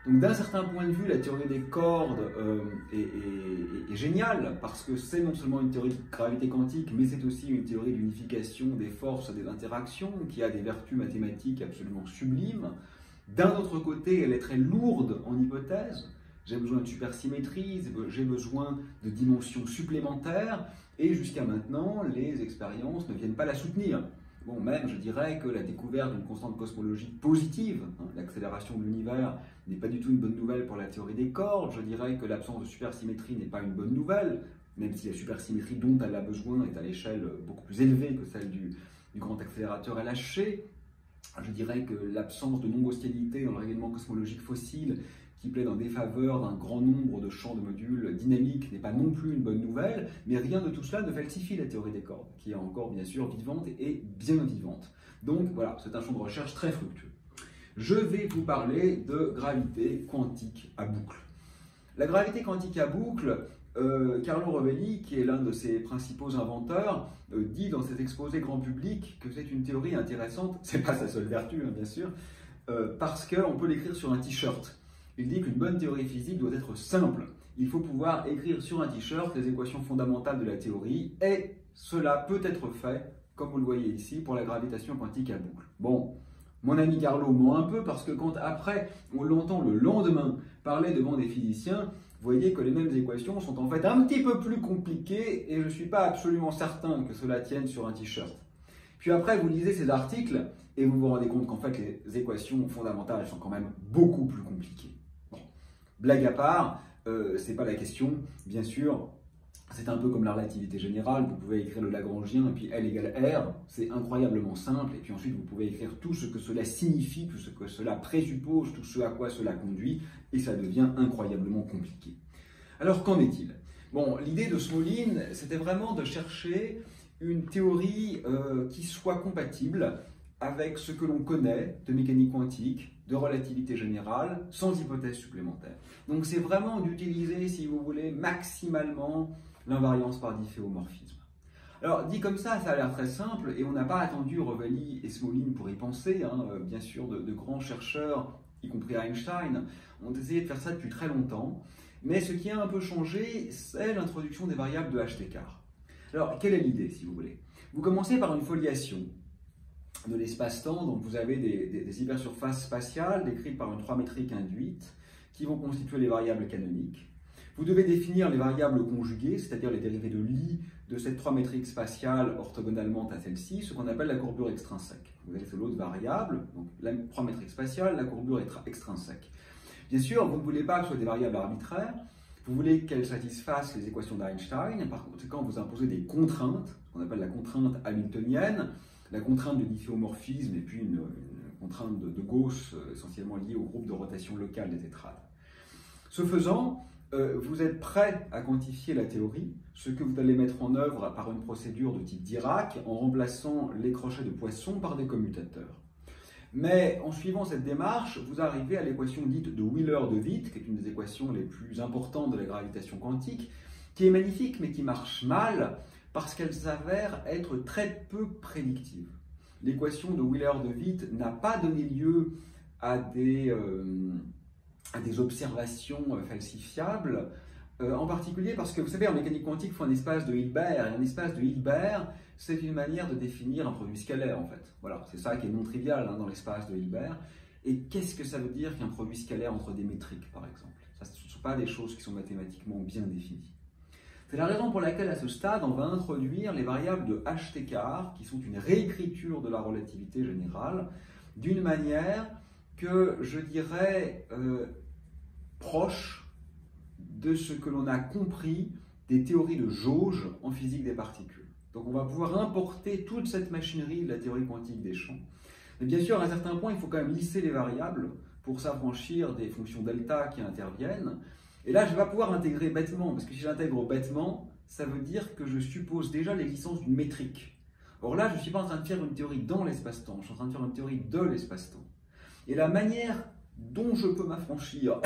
Donc d'un certain point de vue, la théorie des cordes est géniale, parce que c'est non seulement une théorie de gravité quantique, mais c'est aussi une théorie d'unification des forces et des interactions, qui a des vertus mathématiques absolument sublimes. D'un autre côté, elle est très lourde en hypothèses. J'ai besoin de supersymétrie, j'ai besoin de dimensions supplémentaires, et jusqu'à maintenant, les expériences ne viennent pas la soutenir. Bon, même, je dirais que la découverte d'une constante cosmologique positive, l'accélération de l'univers, n'est pas du tout une bonne nouvelle pour la théorie des cordes. Je dirais que l'absence de supersymétrie n'est pas une bonne nouvelle, même si la supersymétrie dont elle a besoin est à l'échelle beaucoup plus élevée que celle du grand accélérateur LHC. Je dirais que l'absence de non-gaussianité dans le rayonnement cosmologique fossile, qui plaide en défaveur d'un grand nombre de champs de modules dynamiques, n'est pas non plus une bonne nouvelle, mais rien de tout cela ne falsifie la théorie des cordes, qui est encore bien sûr vivante et bien vivante. Donc voilà, c'est un champ de recherche très fructueux. Je vais vous parler de gravité quantique à boucle. La gravité quantique à boucle, Carlo Rovelli, qui est l'un de ses principaux inventeurs, dit dans ses exposés grand public que c'est une théorie intéressante. C'est pas sa seule vertu, bien sûr, parce qu'on peut l'écrire sur un t-shirt. Il dit qu'une bonne théorie physique doit être simple. Il faut pouvoir écrire sur un t-shirt les équations fondamentales de la théorie, et cela peut être fait, comme vous le voyez ici, pour la gravitation quantique à boucle. Bon, mon ami Carlo ment un peu, parce que quand après on l'entend le lendemain parler devant des physiciens, vous voyez que les mêmes équations sont en fait un petit peu plus compliquées, et je ne suis pas absolument certain que cela tienne sur un t-shirt. Puis après, vous lisez ces articles, et vous vous rendez compte qu'en fait les équations fondamentales sont quand même beaucoup plus compliquées. Bon. Blague à part, c'est pas la question, bien sûr. C'est un peu comme la relativité générale, vous pouvez écrire le Lagrangien et puis L égale R, c'est incroyablement simple, et puis ensuite vous pouvez écrire tout ce que cela signifie, tout ce que cela présuppose, tout ce à quoi cela conduit, et ça devient incroyablement compliqué. Alors qu'en est-il? Bon, l'idée de Smolin, c'était vraiment de chercher une théorie qui soit compatible avec ce que l'on connaît de mécanique quantique, de relativité générale, sans hypothèse supplémentaire. Donc c'est vraiment d'utiliser, si vous voulez, maximalement l'invariance par difféomorphisme. Alors, dit comme ça a l'air très simple, et on n'a pas attendu Rovelli et Smolin pour y penser. Bien sûr, de grands chercheurs, y compris Einstein, ont essayé de faire ça depuis très longtemps. Mais ce qui a un peu changé, c'est l'introduction des variables de H-Descartes. Alors, quelle est l'idée, si vous voulez? Vous commencez par une foliation de l'espace-temps, donc vous avez des hypersurfaces spatiales décrites par une 3 métrique induite, qui vont constituer les variables canoniques. Vous devez définir les variables conjuguées, c'est-à-dire les dérivées de Lie de cette 3 métrique spatiale orthogonalement à celle-ci, ce qu'on appelle la courbure extrinsèque. Vous avez l'autre variable, donc la 3 métrique spatiale, la courbure extrinsèque. Bien sûr, vous ne voulez pas que ce soit des variables arbitraires, vous voulez qu'elles satisfassent les équations d'Einstein, par conséquent, vous imposez des contraintes, ce qu'on appelle la contrainte hamiltonienne, la contrainte de difféomorphisme et puis une contrainte de Gauss essentiellement liée au groupe de rotation locale des tétrades. Ce faisant, vous êtes prêt à quantifier la théorie, ce que vous allez mettre en œuvre par une procédure de type Dirac en remplaçant les crochets de Poisson par des commutateurs. Mais en suivant cette démarche, vous arrivez à l'équation dite de Wheeler-de Witt, qui est une des équations les plus importantes de la gravitation quantique, qui est magnifique mais qui marche mal parce qu'elle s'avère être très peu prédictive. L'équation de Wheeler-de Witt n'a pas donné lieu à des observations falsifiables, en particulier parce que, vous savez, en mécanique quantique, il faut un espace de Hilbert, et un espace de Hilbert, c'est une manière de définir un produit scalaire, en fait. Voilà, c'est ça qui est non trivial dans l'espace de Hilbert. Et qu'est-ce que ça veut dire qu'un produit scalaire entre des métriques, par exemple? Ça, ce ne sont pas des choses qui sont mathématiquement bien définies. C'est la raison pour laquelle, à ce stade, on va introduire les variables de H-T-car, qui sont une réécriture de la relativité générale, d'une manière que je dirais proche de ce que l'on a compris des théories de jauge en physique des particules. Donc on va pouvoir importer toute cette machinerie de la théorie quantique des champs. Mais bien sûr, à un certain point, il faut quand même lisser les variables pour s'affranchir des fonctions delta qui interviennent. Et là, je ne vais pas pouvoir intégrer bêtement, parce que si j'intègre bêtement, ça veut dire que je suppose déjà l'existence d'une métrique. Or là, je ne suis pas en train de faire une théorie dans l'espace-temps, je suis en train de faire une théorie de l'espace-temps. Et la manière dont je peux m'affranchir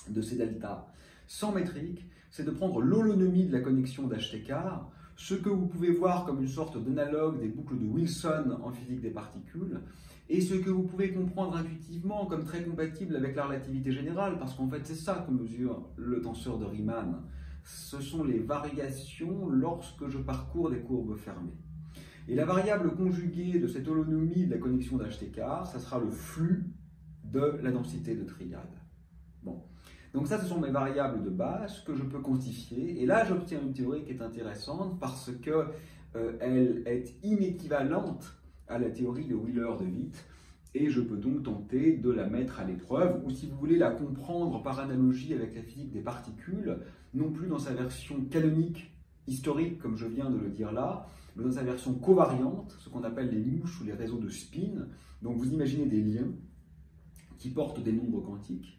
de ces deltas sans métrique, c'est de prendre l'holonomie de la connexion d'H-T-car, ce que vous pouvez voir comme une sorte d'analogue des boucles de Wilson en physique des particules, et ce que vous pouvez comprendre intuitivement comme très compatible avec la relativité générale, parce qu'en fait c'est ça que mesure le tenseur de Riemann. Ce sont les variations lorsque je parcours des courbes fermées. Et la variable conjuguée de cette holonomie de la connexion d'H-T-car, ça sera le flux de la densité de triade. Bon. Donc ça, ce sont mes variables de base que je peux quantifier. Et là, j'obtiens une théorie qui est intéressante parce qu'elle est inéquivalente à la théorie de Wheeler-de Witt. Et je peux donc tenter de la mettre à l'épreuve, ou si vous voulez la comprendre par analogie avec la physique des particules, non plus dans sa version canonique, historique, comme je viens de le dire là, mais dans sa version covariante, ce qu'on appelle les mouches ou les réseaux de spin. Donc vous imaginez des liens qui portent des nombres quantiques,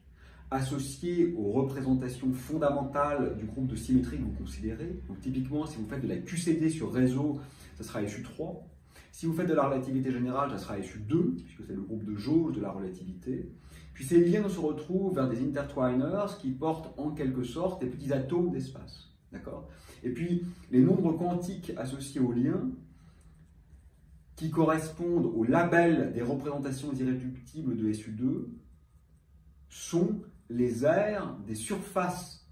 associés aux représentations fondamentales du groupe de symétrie que vous considérez. Donc typiquement, si vous faites de la QCD sur réseau, ça sera SU3. Si vous faites de la relativité générale, ça sera SU2, puisque c'est le groupe de jauge de la relativité. Puis ces liens se retrouvent vers des intertwiners qui portent en quelque sorte des petits atomes d'espace. D'accord ? Et puis, les nombres quantiques associés aux liens, qui correspondent au label des représentations irréductibles de SU2, sont les aires des surfaces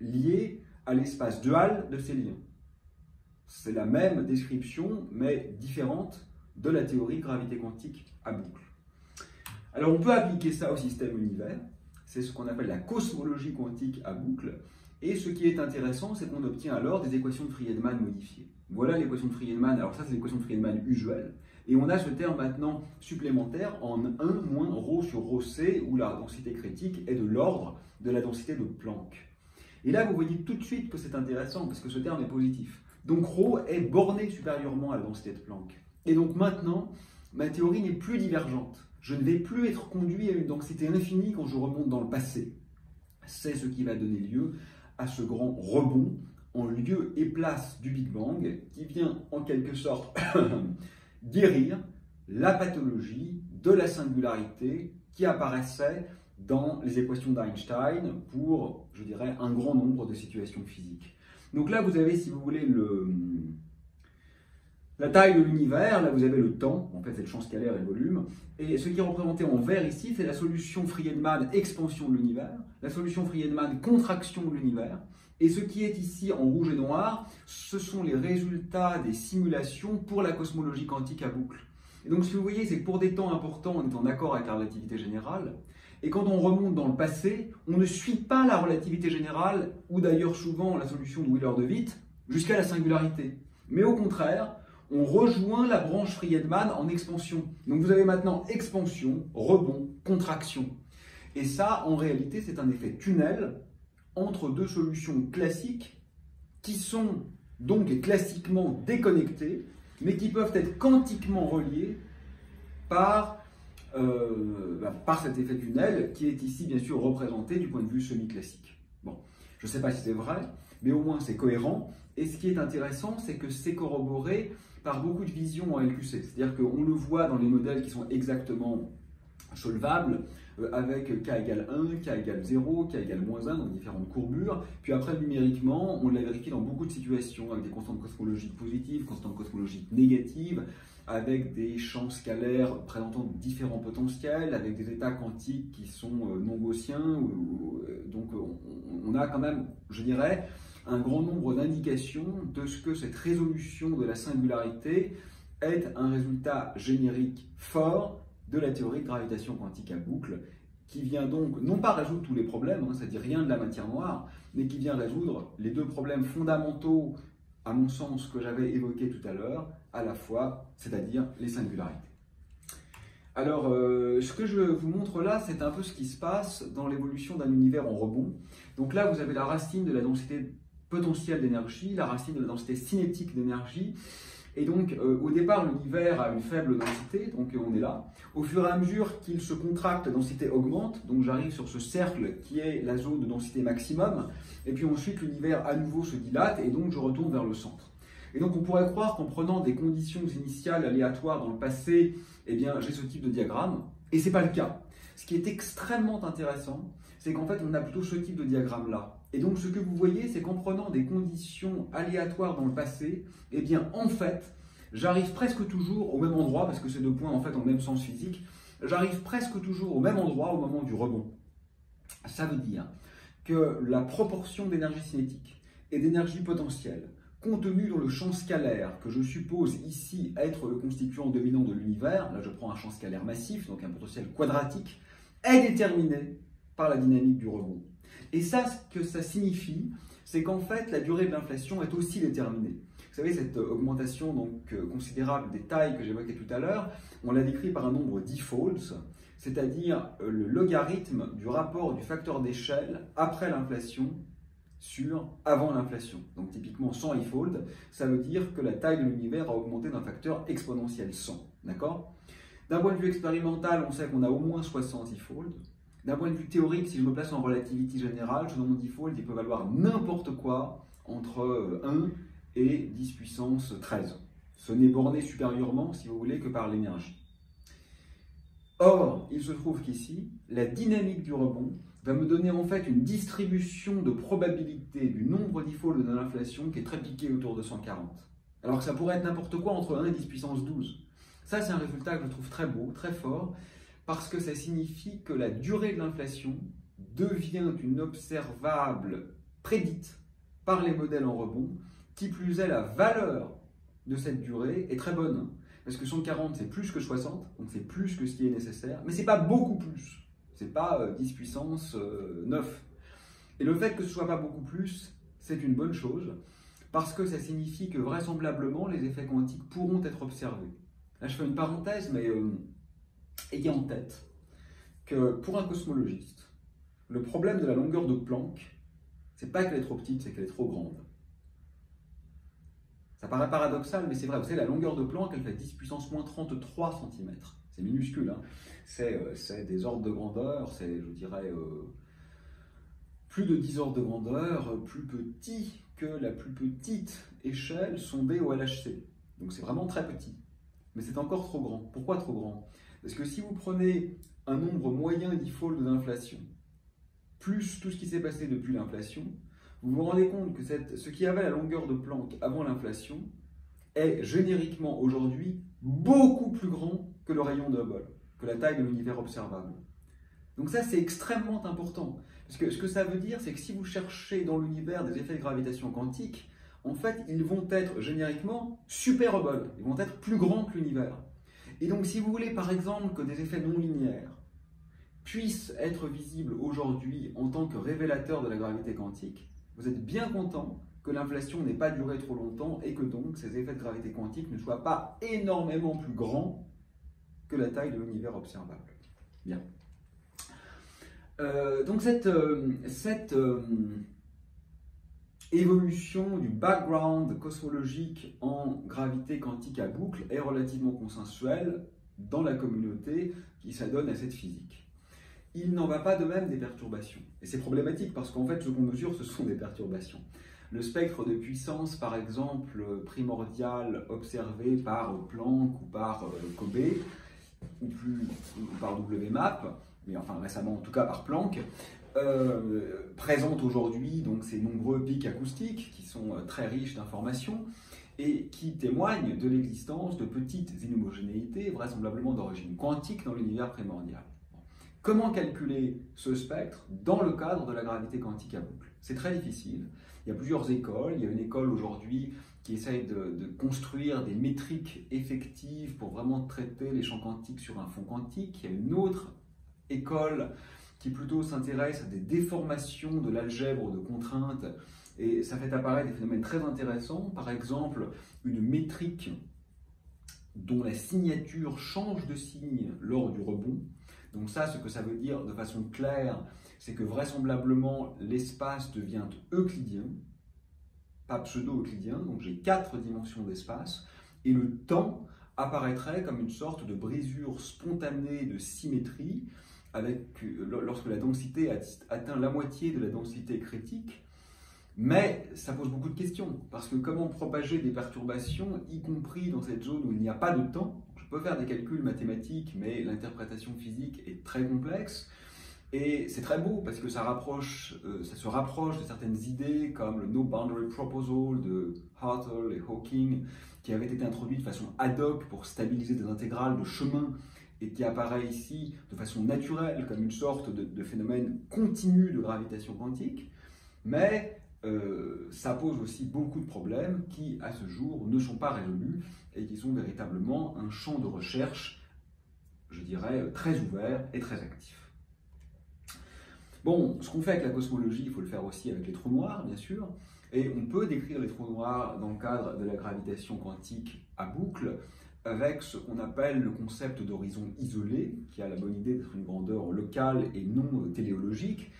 liées à l'espace dual de ces liens. C'est la même description, mais différente de la théorie gravité quantique à boucle. Alors on peut appliquer ça au système univers, c'est ce qu'on appelle la cosmologie quantique à boucle, et ce qui est intéressant, c'est qu'on obtient alors des équations de Friedmann modifiées. Voilà l'équation de Friedmann, alors ça c'est l'équation de Friedmann usuelle, et on a ce terme maintenant supplémentaire en 1 moins ρ sur ρc, où la densité critique est de l'ordre de la densité de Planck. Et là vous voyez tout de suite que c'est intéressant, parce que ce terme est positif. Donc ρ est borné supérieurement à la densité de Planck. Et donc maintenant, ma théorie n'est plus divergente. Je ne vais plus être conduit à une densité infinie quand je remonte dans le passé. C'est ce qui va donner lieu à ce grand rebond en lieu et place du Big Bang qui vient en quelque sorte guérir la pathologie de la singularité qui apparaissait dans les équations d'Einstein pour, je dirais, un grand nombre de situations physiques. Donc là, vous avez, si vous voulez, la taille de l'univers, là vous avez le temps, en fait c'est le champ scalaire et le volume, et ce qui est représenté en vert ici, c'est la solution Friedmann expansion de l'univers, la solution Friedmann contraction de l'univers, et ce qui est ici en rouge et noir, ce sont les résultats des simulations pour la cosmologie quantique à boucle. Et donc ce que vous voyez, c'est que pour des temps importants, on est en accord avec la relativité générale, Et quand on remonte dans le passé, on ne suit pas la relativité générale, ou d'ailleurs souvent la solution de Wheeler-de Witt, jusqu'à la singularité. Mais au contraire, on rejoint la branche Friedman en expansion. Donc vous avez maintenant expansion, rebond, contraction. Et ça, en réalité, c'est un effet tunnel entre deux solutions classiques qui sont donc classiquement déconnectées, mais qui peuvent être quantiquement reliées par cet effet tunnel qui est ici bien sûr représenté du point de vue semi-classique. Bon, je ne sais pas si c'est vrai, mais au moins c'est cohérent. Et ce qui est intéressant, c'est que c'est corroboré par beaucoup de visions en LQC. C'est-à-dire qu'on le voit dans les modèles qui sont exactement solvables, avec k égale 1, k égale 0, k égale moins 1, dans différentes courbures. Puis après, numériquement, on l'a vérifié dans beaucoup de situations, avec des constantes cosmologiques positives, constantes cosmologiques négatives, avec des champs scalaires présentant différents potentiels, avec des états quantiques qui sont non gaussiens. Donc on a quand même, je dirais, un grand nombre d'indications de ce que cette résolution de la singularité est un résultat générique fort de la théorie de gravitation quantique à boucle, qui vient donc non pas résoudre tous les problèmes, c'est-à-dire rien de la matière noire, mais qui vient résoudre les deux problèmes fondamentaux, à mon sens, que j'avais évoqués tout à l'heure, à la fois, c'est-à-dire les singularités. Alors, ce que je vous montre là, c'est un peu ce qui se passe dans l'évolution d'un univers en rebond. Donc là, vous avez la racine de la densité potentielle d'énergie, la racine de la densité cinétique d'énergie. Et donc, au départ, l'univers a une faible densité, donc on est là. Au fur et à mesure qu'il se contracte, la densité augmente, donc j'arrive sur ce cercle qui est la zone de densité maximum, et puis ensuite l'univers à nouveau se dilate, et donc je retourne vers le centre. Et donc on pourrait croire qu'en prenant des conditions initiales aléatoires dans le passé, eh bien j'ai ce type de diagramme, et ce n'est pas le cas. Ce qui est extrêmement intéressant, c'est qu'en fait on a plutôt ce type de diagramme-là. Et donc ce que vous voyez, c'est qu'en prenant des conditions aléatoires dans le passé, eh bien en fait, j'arrive presque toujours au même endroit, parce que ces deux points en fait ont le même sens physique, j'arrive presque toujours au même endroit au moment du rebond. Ça veut dire que la proportion d'énergie cinétique et d'énergie potentielle contenue dans le champ scalaire, que je suppose ici être le constituant dominant de l'univers, là je prends un champ scalaire massif, donc un potentiel quadratique, est déterminée par la dynamique du rebond. Et ça, ce que ça signifie, c'est qu'en fait, la durée de l'inflation est aussi déterminée. Vous savez, cette augmentation donc, considérable des tailles que j'évoquais tout à l'heure, on l'a décrit par un nombre d-folds, c'est-à-dire le logarithme du rapport du facteur d'échelle après l'inflation sur avant l'inflation. Donc typiquement 100 e-fold, ça veut dire que la taille de l'univers a augmenté d'un facteur exponentiel 100. D'accord ? D'un point de vue expérimental, on sait qu'on a au moins 60 e-fold. D'un point de vue théorique, si je me place en relativité générale, ce nombre d-fold, il peut valoir n'importe quoi entre 1 et 10 puissance 13. Ce n'est borné supérieurement, si vous voulez, que par l'énergie. Or, il se trouve qu'ici, la dynamique du rebond va me donner en fait une distribution de probabilité du nombre d-fold de l'inflation qui est très piqué autour de 140. Alors que ça pourrait être n'importe quoi entre 1 et 10 puissance 12. Ça, c'est un résultat que je trouve très beau, très fort, parce que ça signifie que la durée de l'inflation devient une observable prédite par les modèles en rebond, qui plus est la valeur de cette durée est très bonne. Parce que 140 c'est plus que 60, donc c'est plus que ce qui est nécessaire, mais c'est pas beaucoup plus, c'est pas 10 puissance 9. Et le fait que ce soit pas beaucoup plus, c'est une bonne chose, parce que ça signifie que vraisemblablement les effets quantiques pourront être observés. Là je fais une parenthèse, mais ayez en tête que pour un cosmologiste, le problème de la longueur de Planck, c'est pas qu'elle est trop petite, c'est qu'elle est trop grande. Ça paraît paradoxal, mais c'est vrai. Vous savez, la longueur de Planck, elle fait 10 puissance moins 33 cm. C'est minuscule, hein. C'est des ordres de grandeur, c'est, je dirais, plus de 10 ordres de grandeur, plus petit que la plus petite échelle sondée au LHC. Donc c'est vraiment très petit. Mais c'est encore trop grand. Pourquoi trop grand? Parce que si vous prenez un nombre moyen d-fold d'inflation, plus tout ce qui s'est passé depuis l'inflation, vous vous rendez compte que ce qui avait la longueur de Planck avant l'inflation est génériquement aujourd'hui beaucoup plus grand que le rayon de Hubble, que la taille de l'univers observable. Donc ça, c'est extrêmement important. Parce que ce que ça veut dire, c'est que si vous cherchez dans l'univers des effets de gravitation quantique, en fait, ils vont être génériquement super Hubble. Ils vont être plus grands que l'univers. Et donc, si vous voulez, par exemple, que des effets non linéaires puisse être visible aujourd'hui en tant que révélateur de la gravité quantique, vous êtes bien content que l'inflation n'ait pas duré trop longtemps et que donc ces effets de gravité quantique ne soient pas énormément plus grands que la taille de l'univers observable. Bien. Donc cette évolution du background cosmologique en gravité quantique à boucle est relativement consensuelle dans la communauté qui s'adonne à cette physique. Il n'en va pas de même des perturbations. Et c'est problématique parce qu'en fait, ce qu'on mesure, ce sont des perturbations. Le spectre de puissance, par exemple, primordial observé par Planck ou par Kobe, ou par WMAP, mais enfin récemment en tout cas par Planck, présente aujourd'hui donc ces nombreux pics acoustiques qui sont très riches d'informations et qui témoignent de l'existence de petites inhomogénéités vraisemblablement d'origine quantique dans l'univers primordial. Comment calculer ce spectre dans le cadre de la gravité quantique à boucle? C'est très difficile. Il y a plusieurs écoles. Il y a une école aujourd'hui qui essaye de construire des métriques effectives pour vraiment traiter les champs quantiques sur un fond quantique. Il y a une autre école qui plutôt s'intéresse à des déformations de l'algèbre de contraintes et ça fait apparaître des phénomènes très intéressants. Par exemple, une métrique dont la signature change de signe lors du rebond. Donc ça, ce que ça veut dire de façon claire, c'est que vraisemblablement l'espace devient euclidien, pas pseudo-euclidien, donc j'ai 4 dimensions d'espace, et le temps apparaîtrait comme une sorte de brisure spontanée de symétrie, lorsque la densité atteint la moitié de la densité critique. Mais ça pose beaucoup de questions, parce que comment propager des perturbations, y compris dans cette zone où il n'y a pas de temps? Je peux faire des calculs mathématiques, mais l'interprétation physique est très complexe. Et c'est très beau, parce que ça se rapproche de certaines idées, comme le No Boundary Proposal de Hartle et Hawking, qui avait été introduit de façon ad hoc pour stabiliser des intégrales de chemin, et qui apparaît ici de façon naturelle, comme une sorte de phénomène continu de gravitation quantique. Mais ça pose aussi beaucoup de problèmes qui, à ce jour, ne sont pas résolus et qui sont véritablement un champ de recherche, je dirais, très ouvert et très actif. Bon, ce qu'on fait avec la cosmologie, il faut le faire aussi avec les trous noirs, bien sûr, et on peut décrire les trous noirs dans le cadre de la gravitation quantique à boucle avec ce qu'on appelle le concept d'horizon isolé, qui a la bonne idée d'être une grandeur locale et non téléologique.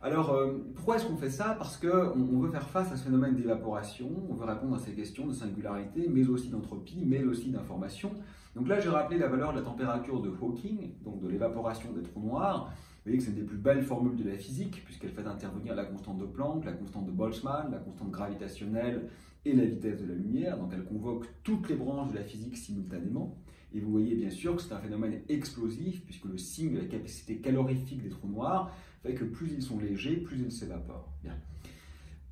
Alors, pourquoi est-ce qu'on fait ça? Parce qu'on veut faire face à ce phénomène d'évaporation, on veut répondre à ces questions de singularité, mais aussi d'entropie, mais aussi d'information. Donc là, j'ai rappelé la valeur de la température de Hawking, donc de l'évaporation des trous noirs. Vous voyez que c'est une des plus belles formules de la physique, puisqu'elle fait intervenir la constante de Planck, la constante de Boltzmann, la constante gravitationnelle et la vitesse de la lumière. Donc elle convoque toutes les branches de la physique simultanément. Et vous voyez bien sûr que c'est un phénomène explosif, puisque le signe de la capacité calorifique des trous noirs fait que plus ils sont légers, plus ils s'évaporent. Bien.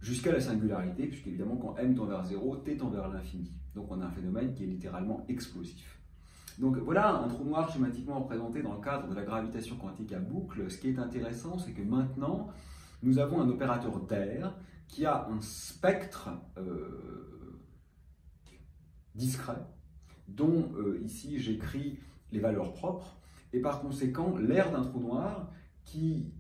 Jusqu'à la singularité, puisqu'évidemment quand m tend vers 0, t tend vers l'infini. Donc on a un phénomène qui est littéralement explosif. Donc voilà un trou noir schématiquement représenté dans le cadre de la gravitation quantique à boucle. Ce qui est intéressant, c'est que maintenant, nous avons un opérateur d'air qui a un spectre discret, dont ici j'écris les valeurs propres, et par conséquent l'air d'un trou noir qui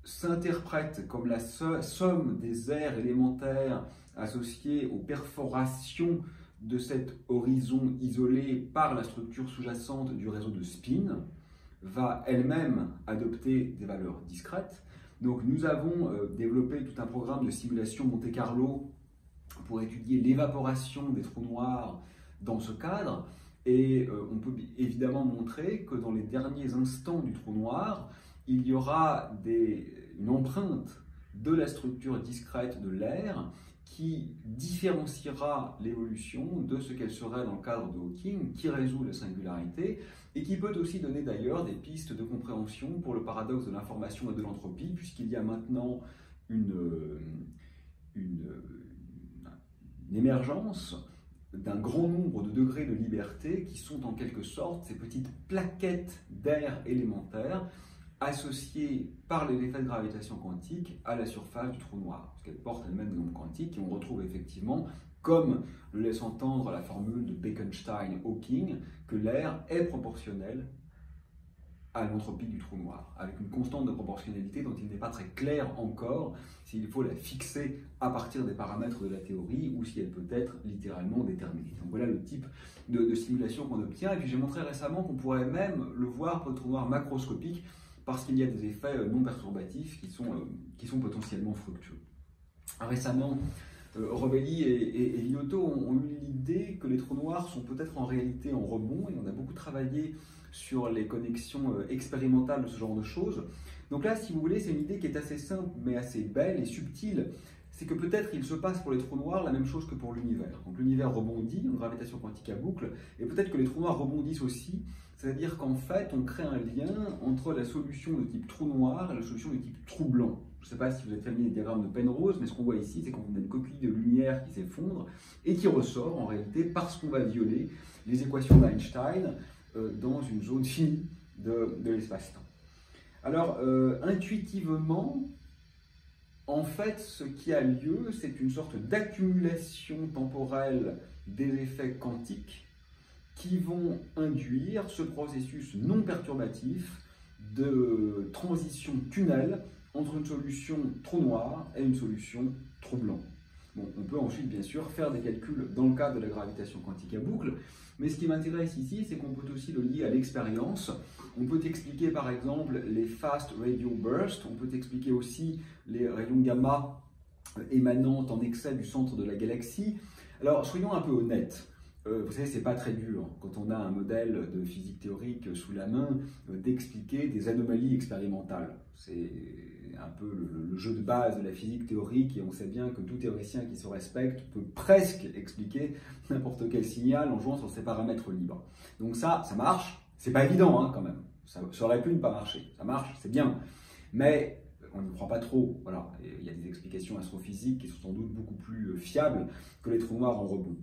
s'interprète comme la somme des aires élémentaires associées aux perforations de cet horizon isolé par la structure sous-jacente du réseau de spin, va elle-même adopter des valeurs discrètes. Donc nous avons développé tout un programme de simulation Monte-Carlo pour étudier l'évaporation des trous noirs dans ce cadre, et on peut évidemment montrer que dans les derniers instants du trou noir, il y aura une empreinte de la structure discrète de l'air qui différenciera l'évolution de ce qu'elle serait dans le cadre de Hawking, qui résout la singularité, et qui peut aussi donner d'ailleurs des pistes de compréhension pour le paradoxe de l'information et de l'entropie, puisqu'il y a maintenant une émergence d'un grand nombre de degrés de liberté qui sont en quelque sorte ces petites plaquettes d'air élémentaires associées par les effets de gravitation quantique à la surface du trou noir, parce qu'elles portent elles-mêmes des nombres quantiques, et on retrouve effectivement, comme le laisse entendre la formule de Bekenstein-Hawking, que l'air est proportionnel à l'entropie du trou noir, avec une constante de proportionnalité dont il n'est pas très clair encore s'il faut la fixer à partir des paramètres de la théorie ou si elle peut être littéralement déterminée. Donc voilà le type de simulation qu'on obtient. Et puis j'ai montré récemment qu'on pourrait même le voir pour le trou noir macroscopique parce qu'il y a des effets non perturbatifs qui sont potentiellement fructueux. Récemment, Rovelli et Liotto ont eu l'idée que les trous noirs sont peut-être en réalité en rebond, et on a beaucoup travaillé sur les connexions expérimentales de ce genre de choses. Donc là, si vous voulez, c'est une idée qui est assez simple, mais assez belle et subtile. C'est que peut-être il se passe pour les trous noirs la même chose que pour l'univers. Donc l'univers rebondit en gravitation quantique à boucle, et peut-être que les trous noirs rebondissent aussi, c'est-à-dire qu'en fait, on crée un lien entre la solution de type trou noir et la solution de type trou blanc. Je ne sais pas si vous êtes familier des diagrammes de Penrose, mais ce qu'on voit ici, c'est qu'on a une coquille de lumière qui s'effondre et qui ressort en réalité parce qu'on va violer les équations d'Einstein dans une zone finie de l'espace-temps. Alors, intuitivement, en fait, ce qui a lieu, c'est une sorte d'accumulation temporelle des effets quantiques qui vont induire ce processus non perturbatif de transition tunnel entre une solution trou noir et une solution trou blanc. Bon, on peut ensuite, bien sûr, faire des calculs dans le cadre de la gravitation quantique à boucle, mais ce qui m'intéresse ici, c'est qu'on peut aussi le lier à l'expérience. On peut expliquer, par exemple, les fast radio bursts, on peut expliquer aussi les rayons gamma émanant en excès du centre de la galaxie. Alors, soyons un peu honnêtes. Vous savez, c'est pas très dur, quand on a un modèle de physique théorique sous la main, d'expliquer des anomalies expérimentales. C'est un peu le jeu de base de la physique théorique, et on sait bien que tout théoricien qui se respecte peut presque expliquer n'importe quel signal en jouant sur ses paramètres libres. Donc ça marche. C'est pas évident, hein, quand même. Ça aurait pu ne pas marcher. Ça marche, c'est bien. Mais on n'y croit pas trop. Voilà. Et il y a des explications astrophysiques qui sont sans doute beaucoup plus fiables que les trous noirs en rebond.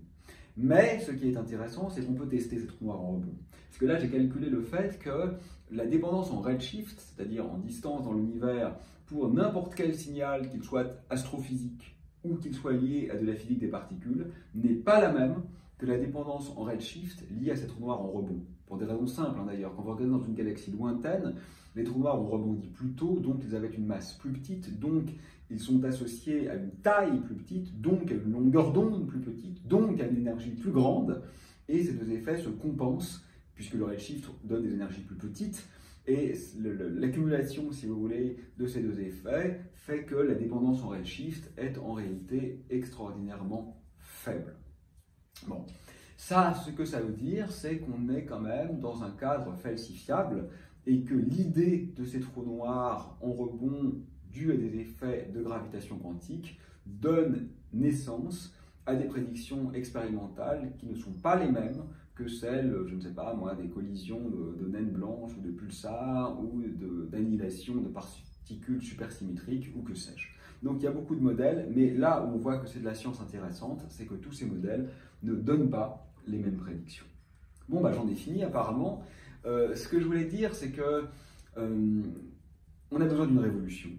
Mais ce qui est intéressant, c'est qu'on peut tester ces trous noirs en rebond. Parce que là, j'ai calculé le fait que la dépendance en redshift, c'est-à-dire en distance dans l'univers, pour n'importe quel signal, qu'il soit astrophysique ou qu'il soit lié à de la physique des particules, n'est pas la même que la dépendance en redshift liée à ces trous noirs en rebond. Pour des raisons simples, hein, d'ailleurs. Quand vous regardez dans une galaxie lointaine, les trous noirs ont rebondi plus tôt, donc ils avaient une masse plus petite, donc ils sont associés à une taille plus petite, donc à une longueur d'onde plus petite, donc à une énergie plus grande, et ces deux effets se compensent, puisque le redshift donne des énergies plus petites, et l'accumulation, si vous voulez, de ces deux effets fait que la dépendance en redshift est en réalité extraordinairement faible. Bon, ça, ce que ça veut dire, c'est qu'on est quand même dans un cadre falsifiable, et que l'idée de ces trous noirs en rebond dû à des effets de gravitation quantique donne naissance à des prédictions expérimentales qui ne sont pas les mêmes que celles, je ne sais pas moi, des collisions de naines blanches ou de pulsars ou d'annihilation de particules supersymétriques ou que sais-je. Donc il y a beaucoup de modèles, mais là où on voit que c'est de la science intéressante, c'est que tous ces modèles ne donnent pas les mêmes prédictions. Bon, bah, j'en ai fini apparemment. Ce que je voulais dire, c'est que on a besoin d'une révolution.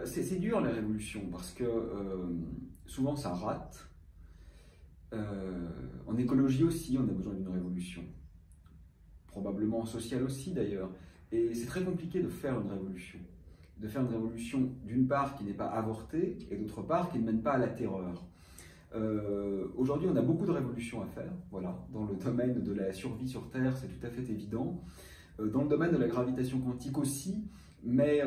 C'est dur les révolutions parce que souvent ça rate. En écologie aussi, on a besoin d'une révolution. Probablement en social aussi d'ailleurs. Et c'est très compliqué de faire une révolution. De faire une révolution d'une part qui n'est pas avortée et d'autre part qui ne mène pas à la terreur. Aujourd'hui, on a beaucoup de révolutions à faire. Voilà. Dans le domaine de la survie sur Terre, c'est tout à fait évident. Dans le domaine de la gravitation quantique aussi. Mais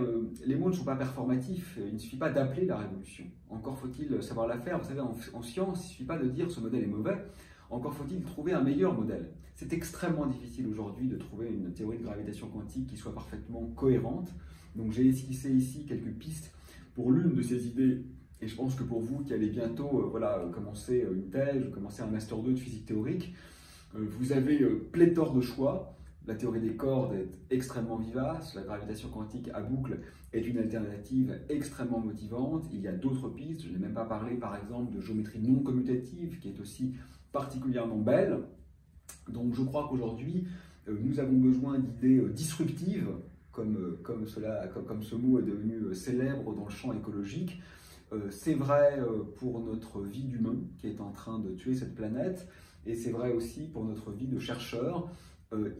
les mots ne sont pas performatifs, il ne suffit pas d'appeler la révolution. Encore faut-il savoir la faire. Vous savez, en science, il ne suffit pas de dire ce modèle est mauvais, encore faut-il trouver un meilleur modèle. C'est extrêmement difficile aujourd'hui de trouver une théorie de gravitation quantique qui soit parfaitement cohérente. Donc j'ai esquissé ici quelques pistes pour l'une de ces idées, et je pense que pour vous qui allez bientôt commencer une thèse, commencer un Master 2 de physique théorique, vous avez pléthore de choix. La théorie des cordes est extrêmement vivace, la gravitation quantique à boucle est une alternative extrêmement motivante. Il y a d'autres pistes, je n'ai même pas parlé par exemple de géométrie non commutative qui est aussi particulièrement belle. Donc je crois qu'aujourd'hui nous avons besoin d'idées disruptives, comme ce mot est devenu célèbre dans le champ écologique. C'est vrai pour notre vie d'humain qui est en train de tuer cette planète, et c'est vrai aussi pour notre vie de chercheur.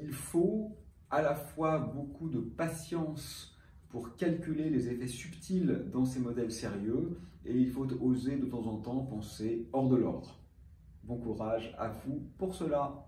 Il faut à la fois beaucoup de patience pour calculer les effets subtils dans ces modèles sérieux, et il faut oser de temps en temps penser hors de l'ordre. Bon courage à vous pour cela.